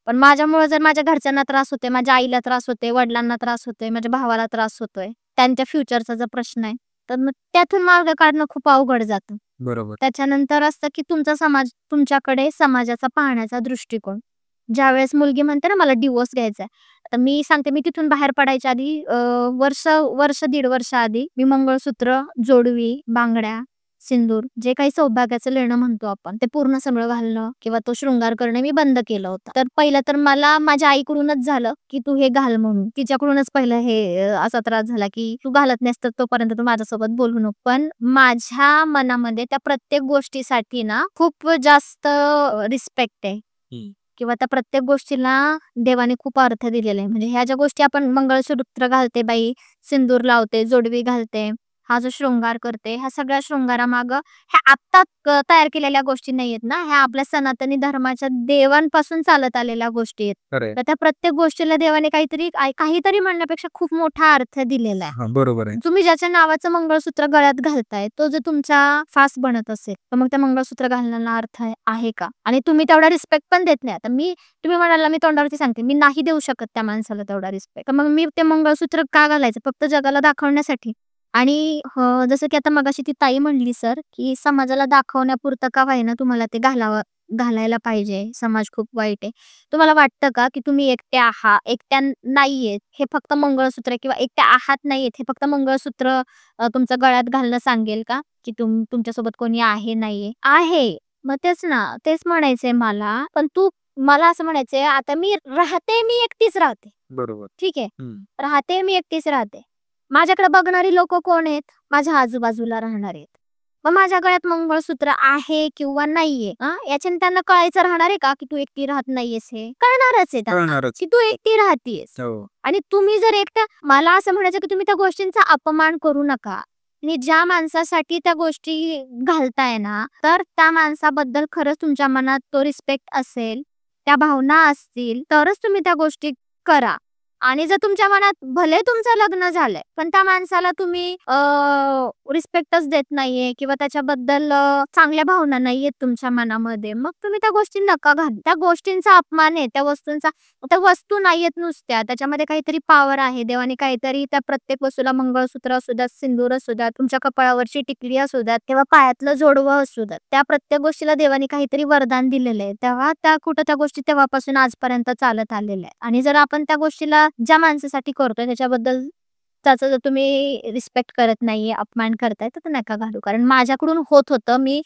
Speaker 1: पण माझ्यामुळे जर माझ्या घरच्यांना त्रास होतोय, माझ्या आईला त्रास होतोय, वडिलांना त्रास होतोय, माझ्या भावाला त्रास होतोय, त्यांच्या फ्युचरचा जर प्रश्न आहे, तर मग त्यातून मार्ग काढणं खूप अवघड जातं.
Speaker 2: बरोबर.
Speaker 1: त्याच्यानंतर असतं, की तुमचा समाज तुमच्याकडे समाजाचा पाहण्याचा दृष्टिकोन. ज्यावेळेस मुलगी म्हणते ना मला डिव्होर्स घ्यायचा आहे. तर मी सांगते मी तिथून बाहेर पडायच्या आधी वर्ष दीड वर्ष आधी मी मंगळसूत्र, जोडवी, बांगड्या, सिंदूर जे काही सौभाग्याचं लेणं म्हणतो आपण ते पूर्ण सगळं घालणं किंवा तो शृंगार करणं मी बंद केलं होतं. तर पहिलं तर मला माझ्या आईकडूनच झालं, की "तू हे घाल" म्हणून. तिच्याकडूनच पहिलं हे असा त्रास झाला, की "तू घालत नाहीस तर तोपर्यंत तू माझ्यासोबत बोलू नको." पण माझ्या मनामध्ये त्या प्रत्येक गोष्टीसाठी ना खूप जास्त रिस्पेक्ट आहे. किंवा त्या प्रत्येक गोष्टीला देवाने खूप अर्थ दिलेला आहे. म्हणजे ह्या ज्या गोष्टी आपण मंगळसूत्र घालते बाई, सिंदूर लावते, जोडवी घालते, हा जो शृंगार करते, ह्या सगळ्या शृंगारामागं ह्या आत्ता तयार केलेल्या गोष्टी नाहीयेत ना, ह्या आपल्या सनातनी धर्माच्या देवांपासून चालत आलेल्या गोष्टी आहेत.
Speaker 2: खरंय.
Speaker 1: तर त्या प्रत्येक गोष्टीला देवाने काहीतरी म्हणण्यापेक्षा खूप मोठा अर्थ दिलेला आहे.
Speaker 2: हां, बरोबर आहे.
Speaker 1: तुम्ही ज्याच्या नावाचं मंगळसूत्र गळ्यात घालताय, तो जर तुमचा फास बनत असेल, तर मग त्या मंगळसूत्र घालण्याला अर्थ आहे का? आणि तुम्ही तेवढा रिस्पेक्ट पण देत नाही. आता तुम्ही म्हणाला मी तोंडावरती सांगते, मी नाही देऊ शकत त्या माणसाला तेवढा रिस्पेक्ट. तर मग मी ते मंगळसूत्र का घालायचं? फक्त जगाला दाखवण्यासाठी. आणि जसं की आता मगाशी ती ताई म्हणली सर, की समाजाला दाखवण्यापुरतं का होईना तुम्हाला ते घालायला पाहिजे. समाज खूप वाईट आहे. तुम्हाला वाटतं का, की तुम्ही एकट्या नाहीयेत. हे फक्त मंगळसूत्र किंवा एकट्या आहात नाहीयेत. हे फक्त मंगळसूत्र तुमच्या गळ्यात घालणं सांगेल का? की तुमच्यासोबत कोणी आहे, नाहीये? आहे. मग तेच ना, तेच म्हणायचंय मला. पण मला असं म्हणायचंय आता मी एकटीच राहते.
Speaker 2: बरोबर.
Speaker 1: ठीक आहे. मी एकटीच राहते. माझ्याकडे बघणारी लोकं कोण आहेत? माझ्या आजूबाजूला राहणारे आहेत. मग माझ्या गळ्यात मंगळसूत्र आहे किंवा नाहीये याच्याने त्यांना कळायचं राहणार आहे का, की तू एकटी राहत नाहीयेस हे? कळणारच आहे त्यांना,
Speaker 2: कळणारच.
Speaker 1: की तू एकटी राहतीयेस.
Speaker 2: हो.
Speaker 1: आणि तुम्ही जर मला असं म्हणायचं, की तुम्ही त्या गोष्टींचा अपमान करू नका. आणि ज्या माणसासाठी त्या गोष्टी घालताय ना, तर त्या माणसाबद्दल खरंच तुमच्या मनात तो रिस्पेक्ट असेल, त्या भावना असतील, तरच तुम्ही त्या गोष्टी करा. आणि जर तुमच्या मनात भले तुमचं लग्न झालंय, पण त्या माणसाला तुम्ही रिस्पेक्टच देत नाहीये किंवा त्याच्याबद्दल चांगल्या भावना नाहीयेत तुमच्या मनामध्ये, मग तुम्ही त्या गोष्टी नका घालू. त्या गोष्टींचा अपमान आहे, त्या वस्तू नाहीयेत नुसत्या, त्याच्यामध्ये काहीतरी पॉवर आहे. देवाने काहीतरी त्या प्रत्येक वस्तूला मंगळसूत्र असू द्यात, सिंदूर असू द्यात, तुमच्या कपाळावरची टिकली असू द्यात किंवा पायातलं जोडवं असू द्यात. त्या प्रत्येक गोष्टीला देवाने काहीतरी वरदान दिलेलं आहे. तेव्हा त्या गोष्टी तेव्हापासून आजपर्यंत चालत आलेल्या आहेत. आणि जर आपण त्या गोष्टीला ज्या माणसासाठी करतोय त्याचा जर तुम्ही रिस्पेक्ट करत नाहीये, अपमान करताय, तर ते नका घालू. कारण माझ्याकडून होत होतं. मी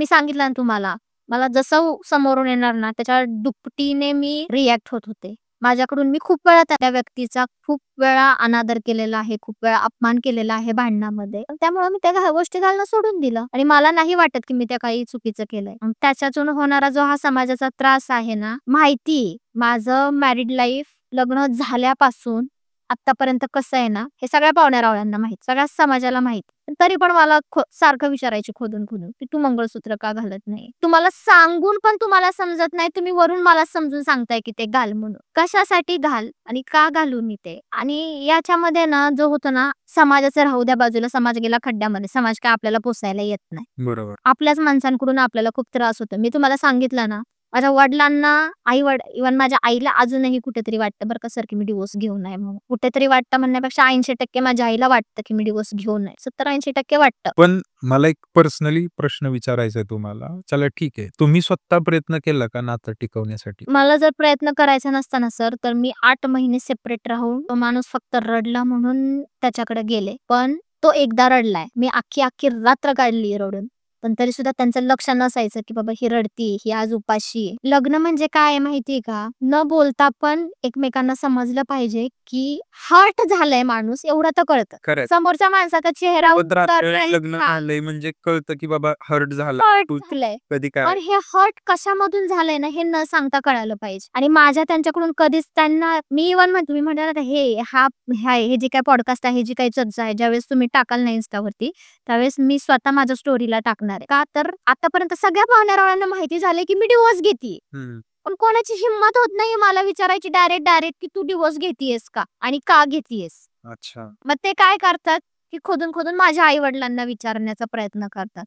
Speaker 1: सांगितलं ना तुम्हाला, मला जसं समोरून येणार ना, त्याच्या दुपटीने मी रिएक्ट होत होते. माझ्याकडून मी खूप वेळा त्या व्यक्तीचा खूप वेळा अनादर केलेला आहे, खूप वेळा अपमान केलेला आहे भांडणामध्ये. त्यामुळे मी त्या गोष्टी घालणं सोडून दिलं आणि मला नाही वाटत, की मी त्या काही चुकीचं केलंय. त्याच्यातून होणारा जो हा समाजाचा त्रास आहे ना, माहिती माझं मॅरिड लाईफ लग्न झाल्यापासून आत्तापर्यंत कसं आहे ना, हे सगळ्या पाहुण्या-रावळ्यांना माहित, सगळ्या समाजाला माहित. पण तरी पण मला सारखं विचारायचे खोदून-खोदून, की "तू मंगळसूत्र का घालत नाही?" तुम्हाला सांगून पण तुम्हाला समजत नाही. तुम्ही वरून मला समजून सांगताय, की ते घाल म्हणून. कशासाठी घाल आणि का घालू मी ते? आणि याच्यामध्ये ना, जो होतो ना, समाजाचं राहू द्या बाजूला, समाज गेला खड्ड्यामध्ये. समाज काय आपल्याला पोसायला येत नाही.
Speaker 2: बरोबर.
Speaker 1: आपल्याच माणसांकडून आपल्याला खूप त्रास होतो. मी तुम्हाला सांगितलं ना, माझ्या वडिलांना इव्हन माझ्या आईला अजूनही कुठेतरी वाटतं बरं का सर, की मी डिव्होर्स घेऊ नये म्हणून. कुठेतरी वाटतं म्हणण्यापेक्षा 80% माझ्या आईला वाटतं, की मी डिव्होर्स घेऊ नये. 70-80% वाटतं.
Speaker 2: पण मला एक पर्सनली प्रश्न विचारायचा आहे तुम्हाला. चला ठीक आहे. तुम्ही स्वतः प्रयत्न केला का नातं टिकवण्यासाठी?
Speaker 1: मला जर प्रयत्न करायचा नसता ना सर, तर मी 8 महिने सेपरेट राहून तो माणूस फक्त रडला म्हणून त्याच्याकडे गेले. पण तो एकदा रडलाय. मी अख्खी रात्र काढली रडून. पण तरी सुद्धा त्यांचं लक्ष नसायचं, की बाबा ही रडतीये, ही आज उपाशी आहे. लग्न म्हणजे काय आहे माहितीये का? न बोलता पण एकमेकांना समजलं पाहिजे, की हर्ट झालाय माणूस एवढं तर कळतं.
Speaker 2: खरंच.
Speaker 1: समोरच्या माणसाचा चेहरा
Speaker 2: सोबत राहतोय, लग्न
Speaker 1: हां.
Speaker 2: झालंय म्हणजे कळतं, की बाबा हर्ट झाला.
Speaker 1: हर्ट
Speaker 2: तू
Speaker 1: झालंय.
Speaker 2: कधी काय
Speaker 1: पण हे हर्ट कशामधून झालंय ना, हे न सांगता कळालं पाहिजे. आणि माझ्या त्यांच्याकडून कधीच त्यांना मी इव्हन तुम्ही म्हणालात हे जे काही पॉडकास्ट आहे, जी काही चर्चा आहे, ज्यावेळेस तुम्ही टाकाल ना Instaवरती, त्यावेळेस मी स्वतः माझ्या स्टोरीला टाकणार आहे. का तर आतापर्यंत सगळ्या पाहुण्या-रावळ्यांना माहिती झालंय, की मी डिव्होर्स घेतीये.
Speaker 2: हं.
Speaker 1: पण कोणाची हिंमत होत नाहीये मला विचारायची डायरेक्ट, की "तू डिव्होर्स घेतीयेस का? आणि का घेतीयेस?"
Speaker 2: अच्छा.
Speaker 1: मग ते काय करतात, की खोदून माझ्या आई-वडिलांना विचारण्याचा प्रयत्न करतात.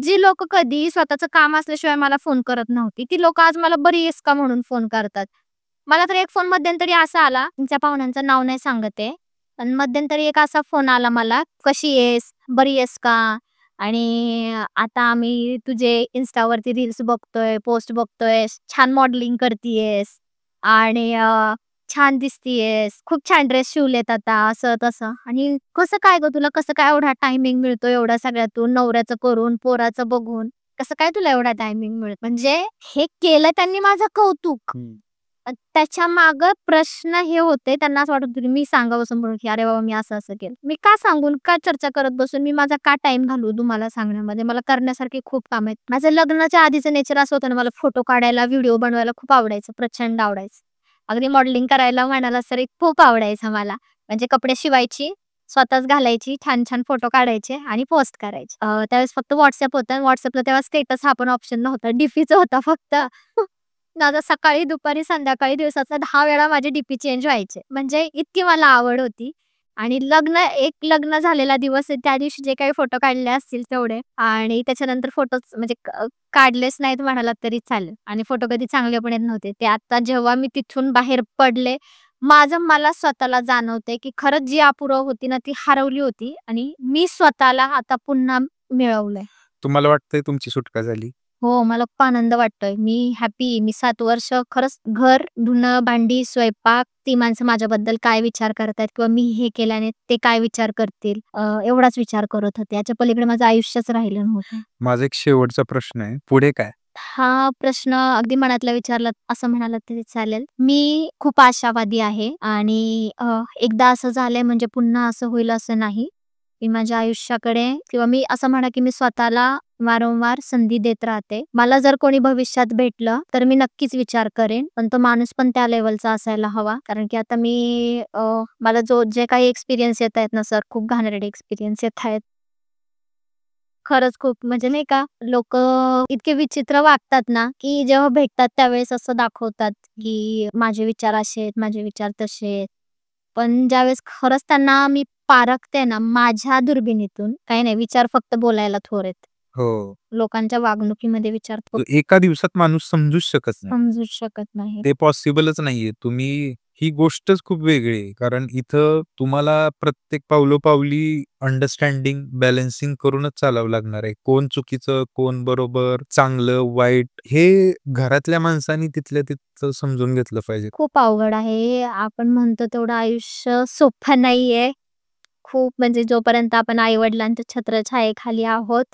Speaker 1: जी लोकं कधी स्वतःचं काम असल्याशिवाय मला फोन करत नव्हती, ती लोकं आज मला "बरी आहेस का?" म्हणून फोन करतात. मला तर एक फोन मध्यंतरी असा आला, तुमच्या पाहुण्यांचं नाव नाही सांगत आहे. पण मध्यंतरी एक असा फोन आला मला, "कशी आहेस? बरी आहेस का? आणि आता आम्ही तुझे Instaवरती रील्स बघतोय, पोस्ट बघतोयस, छान मॉडेलिंग करतीयेस आणि छान दिसतीयेस, खूप छान ड्रेस शिवलेत आता, असं तसं. आणि कसं काय गं तुला कसं काय एवढा टायमिंग मिळतो एवढ्या सगळ्यातून नवऱ्याचं करून, पोराचं बघून? कसं काय तुला एवढा टायमिंग मिळतो? म्हणजे हे केलं त्यांनी माझं कौतुक. त्याच्यामागं प्रश्न हे होते, त्यांना असं वाटत होतं की मी सांगावं समोरून की "अरे बाबा, मी असं-असं केलं." मी का सांगून, का चर्चा करत बसून, मी माझा का टाईम घालवू तुम्हाला सांगण्यामध्ये? मला करण्यासारखी खूप कामं आहेत. माझं लग्नाच्या आधीचं नेचर असं होतं ना, मला फोटो काढायला, व्हिडिओ बनवायला खूप आवडायचं, प्रचंड आवडायचं. अगदी मॉडेलिंग करायला म्हणालास तरी खूप आवडायचं मला. म्हणजे कपडे शिवायची, स्वतःच घालायची, छान-छान फोटो काढायचे आणि पोस्ट करायचे. त्यावेळेस फक्त WhatsApp होतं. WhatsAppला तेव्हा स्टेटस हा पण ऑप्शन नव्हता. डीपीचा होता फक्त. माझा सकाळी, दुपारी, संध्याकाळी दिवसातनं 10 वेळा माझे डीपी चेंज व्हायचे. म्हणजे इतकी मला आवड होती. आणि लग्न झालेला दिवस आहे, त्या दिवशी जे काही फोटो काढले असतील तेवढे आणि त्याच्यानंतर फोटोज म्हणजे काढलेच नाहीत म्हणालात तरी चालेल आणि फोटो कधी चांगले पण येत नव्हते. ते आता जेव्हा मी तिथून बाहेर पडले, मला स्वतःला जाणवतंय, की खरंच जी अपूर्व होती ना, ती हरवली होती आणि मी स्वतःला आता पुन्हा मिळवलंय.
Speaker 2: तुम्हाला वाटतंय तुमची सुटका झाली?
Speaker 1: हो, मला खूप आनंद वाटतोय. मी हॅपी मी 7 वर्ष खरंच घर, धुणं, भांडी, स्वयंपाक, ती माणसं माझ्याबद्दल काय विचार करतायत किंवा मी हे केल्याने ते काय विचार करतील, एवढाच विचार करत होते. याच्या पलीकडे माझं आयुष्यच राहिलं नव्हतं.
Speaker 2: माझा एक शेवटचा प्रश्न आहे, पुढे काय?
Speaker 1: हा प्रश्न अगदी मनातला विचारलात असं म्हणालात तरी चालेल. मी खूप आशावादी आहे आणि एकदा असं झालंय म्हणजे पुन्हा असं होईल असं नाही. मी माझ्या आयुष्याकडे किंवा मी असं म्हणा, की मी स्वतःला वारंवार संधी देत राहते. मला जर कोणी भविष्यात भेटलं, तर मी नक्कीच विचार करेन. पण तो माणूस पण त्या लेव्हलचा असायला हवा. कारण की आता मला जे काही एक्सपिरियन्स येतायत ना सर, खूप घाणेरडे एक्सपिरियन्स येतायत. खरंच खूप म्हणजे नाही का, लोकं इतके विचित्र वागतात ना, की जेव्हा भेटतात त्यावेळेस असं दाखवतात, की माझे विचार असे आहेत, माझे विचार तसे आहेत. पण ज्यावेळेस खरंच त्यांना मी पारखते ना माझ्या दुर्बिणीतून, काही नाही विचार फक्त बोलायला थोर आहेत.
Speaker 2: हो.
Speaker 1: लोकांच्या वागणुकीमध्ये विचार थोर
Speaker 2: एका दिवसात माणूस समजूच शकत नाही.
Speaker 1: समजूच शकत नाही.
Speaker 2: ते पॉसिबलच नाहीये. ही गोष्टच खूप वेगळी आहे. कारण इथं तुम्हाला प्रत्येक पावलोपावली अंडरस्टँडिंग, बॅलन्सिंग करूनच चालावं लागणार आहे. कोण चुकीचं, कोण बरोबर, चांगलं, वाईट हे घरातल्या माणसांनी तिथल्या तिथं समजून घेतलं पाहिजे.
Speaker 1: खूप अवघड आहे. आपण म्हणतो तेवढं आयुष्य सोपं नाहीये. खूप म्हणजे जोपर्यंत आपण आई-वडिलांच्या छत्रछायेखाली आहोत,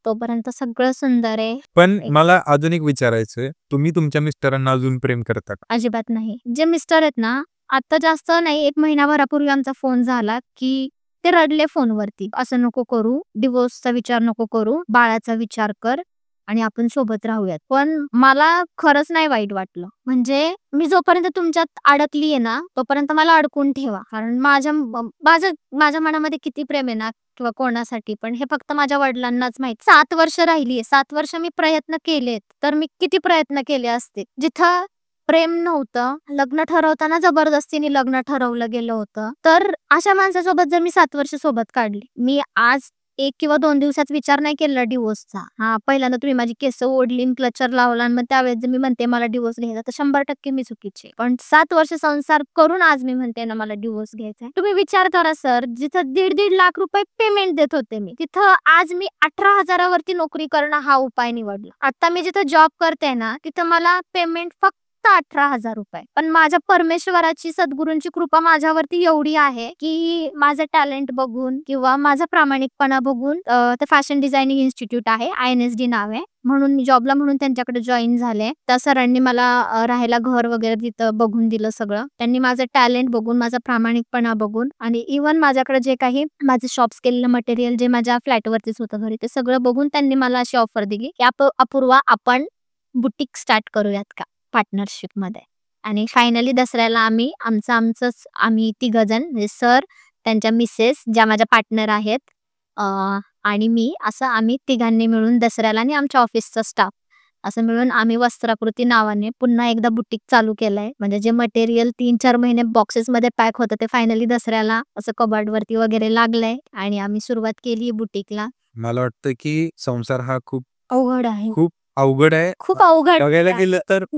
Speaker 1: तोपर्यंत सगळं सुंदर आहे.
Speaker 2: पण मला अजून एक विचारायचंय, तुम्ही तुमच्या मिस्टरांना अजून प्रेम करता का?
Speaker 1: अजिबात नाही. जे मिस्टर आहेत ना, आता जास्त नाही 1 महिनाभरापूर्वी आमचा फोन झाला, की ते रडले फोनवरती. "असं नको करू, डिव्होर्सचा विचार नको करू, बाळाचा विचार कर आणि आपण सोबत राहूयात." पण मला खरंच नाही वाईट वाटलं. म्हणजे मी जोपर्यंत तुमच्यात अडकलीये ना, तोपर्यंत मला अडकून ठेवा. कारण माझ्या मनामध्ये किती प्रेम आहे ना किंवा कोणासाठी पण हे फक्त माझ्या वडिलांनाच माहीत. 7 वर्ष राहिलीये. 7 वर्ष मी प्रयत्न केलेत. तर मी किती प्रयत्न केले असते. जिथं प्रेम नव्हतं, लग्न ठरवताना जबरदस्तीने लग्न ठरवलं गेलं होतं. तर अशा माणसासोबत जर मी 7 वर्ष सोबत काढली, मी आज 1 किंवा 2 दिवसात विचार नाही केला डिव्होर्सचा. हां, पहिल्यांदा तुम्ही माझी केस ओढली आणि क्लचर लावला आणि मग त्यावेळेस जर मी म्हणते मला डिव्होर्स घ्यायचा, तर 100% मी चुकीची आहे. पण 7 वर्ष संसार करून आज मी म्हणते ना मला डिव्होर्स घ्यायचा आहे. तुम्ही विचार करा सर, जिथं ₹1.5 लाख रुपये पेमेंट देत होते मी, तिथं आज मी 18,000 वरती नोकरी करणं हा उपाय निवडला. आता मी जिथं जॉब करते ना, तिथं मला पेमेंट फक्त ₹18,000 पण माझ्या परमेश्वराची, सद्गुरूंची कृपा माझ्यावरती एवढी आहे, की माझं टॅलेंट बघून किंवा माझा प्रामाणिकपणा बघून ते फॅशन डिझायनिंग इन्स्टिट्यूट आहे, INSD नाव आहे. म्हणून मी जॉबला म्हणून त्यांच्याकडे जॉइन झाले. त्या सरांनी मला राहायला घर वगैरे तिथं बघून दिलं सगळं. त्यांनी माझं टॅलेंट बघून, माझा प्रामाणिकपणा बघून आणि इव्हन माझ्याकडे जे काही माझं शॉप्स केलेलं मटेरियल जे माझ्या फ्लॅटवरतीच होतं घरी, ते सगळं बघून त्यांनी मला अशी ऑफर दिली, की अपूर्वा आपण बुटीक स्टार्ट करूयात का पार्टनरशिपमध्ये? आणि फायनली दसऱ्याला आम्ही तिघंजण म्हणजे सर, त्यांच्या मिसेस ज्या माझ्या पार्टनर आहेत अ, आणि मी असं आम्ही तिघांनी मिळून दसऱ्याला आणि आमच्या ऑफिसचा स्टाफ असं मिळून आम्ही वस्त्राकृती नावाने पुन्हा एकदा बुटीक चालू केलंय. म्हणजे जे मटेरियल 3-4 महिने बॉक्सेसमध्ये पॅक होतं ते फायनली दसऱ्याला असं कबर्डवरती वगैरे लागलंय आणि आम्ही सुरुवात केली बुटीकला.
Speaker 2: मला वाटतं, की संसार हा खूप
Speaker 1: अवघड आहे.
Speaker 2: खूप अवघड आहे.
Speaker 1: खूप अवघड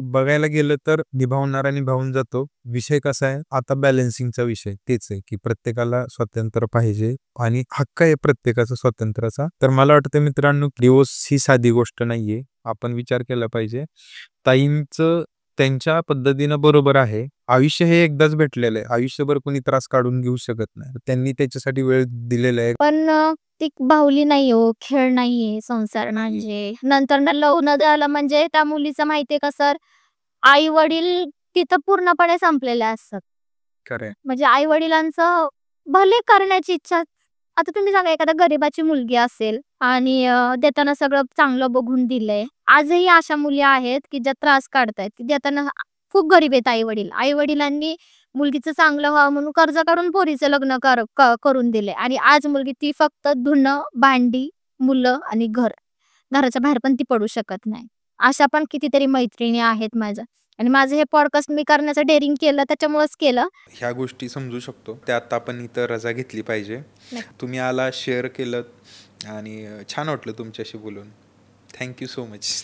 Speaker 2: बघायला गेलं तर निभावणारा निभावून जातो. विषय कसा आहे, आता बॅलन्सिंगचा विषय तेच आहे, की प्रत्येकाला स्वातंत्र्य पाहिजे आणि हक्क आहे प्रत्येकाचा स्वातंत्र्याचा. तर मला वाटतं मित्रांनो, डिवोर्स ही साधी गोष्ट नाहीये. आपण विचार केला पाहिजे. ताईंचं त्यांच्या पद्धतीनं बरोबर आहे. आयुष्य हे एकदाच भेटलेलं आहे. आयुष्यभर कोणी त्रास काढून घेऊ शकत नाही. त्यांनी त्याच्यासाठी वेळ दिलेला आहे.
Speaker 1: पण ती बाहुली नाही हो, खेळ नाहीये संसार म्हणजे. नंतर लग्न झालं म्हणजे त्या मुलीचं माहितीये का सर, आई-वडील तिथं पूर्णपणे संपलेले असतात.
Speaker 2: खरं आहे.
Speaker 1: म्हणजे आई-वडिलांचं भले करण्याची इच्छा. आता तुम्ही सांगा एखाद्या गरिबाची मुलगी असेल आणि देताना सगळं चांगलं बघून दिलंय. आजही अशा मुली आहेत, की ज्या त्रास काढतायत, की देताना खूप गरीब आहेत आई-वडील. आई-वडिलांनी मुलगीचं चांगलं व्हावं म्हणून कर्ज काढून पोरीचं लग्न करून दिले आणि आज मुलगी ती फक्त धुणं, भांडी, मुलं आणि घर. घराच्या बाहेर पण ती पडू शकत नाही. अशा पण कितीतरी मैत्रिणी आहेत माझ्या आणि माझं हे पॉडकास्ट मी करण्याचं डेअरिंग केलं त्याच्यामुळेच केलं.
Speaker 2: ह्या गोष्टी समजू शकतो. त्यात आपण इथं रजा घेतली पाहिजे. तुम्ही आला, शेअर केलं आणि छान वाटलं तुमच्याशी बोलून. Thank you so much.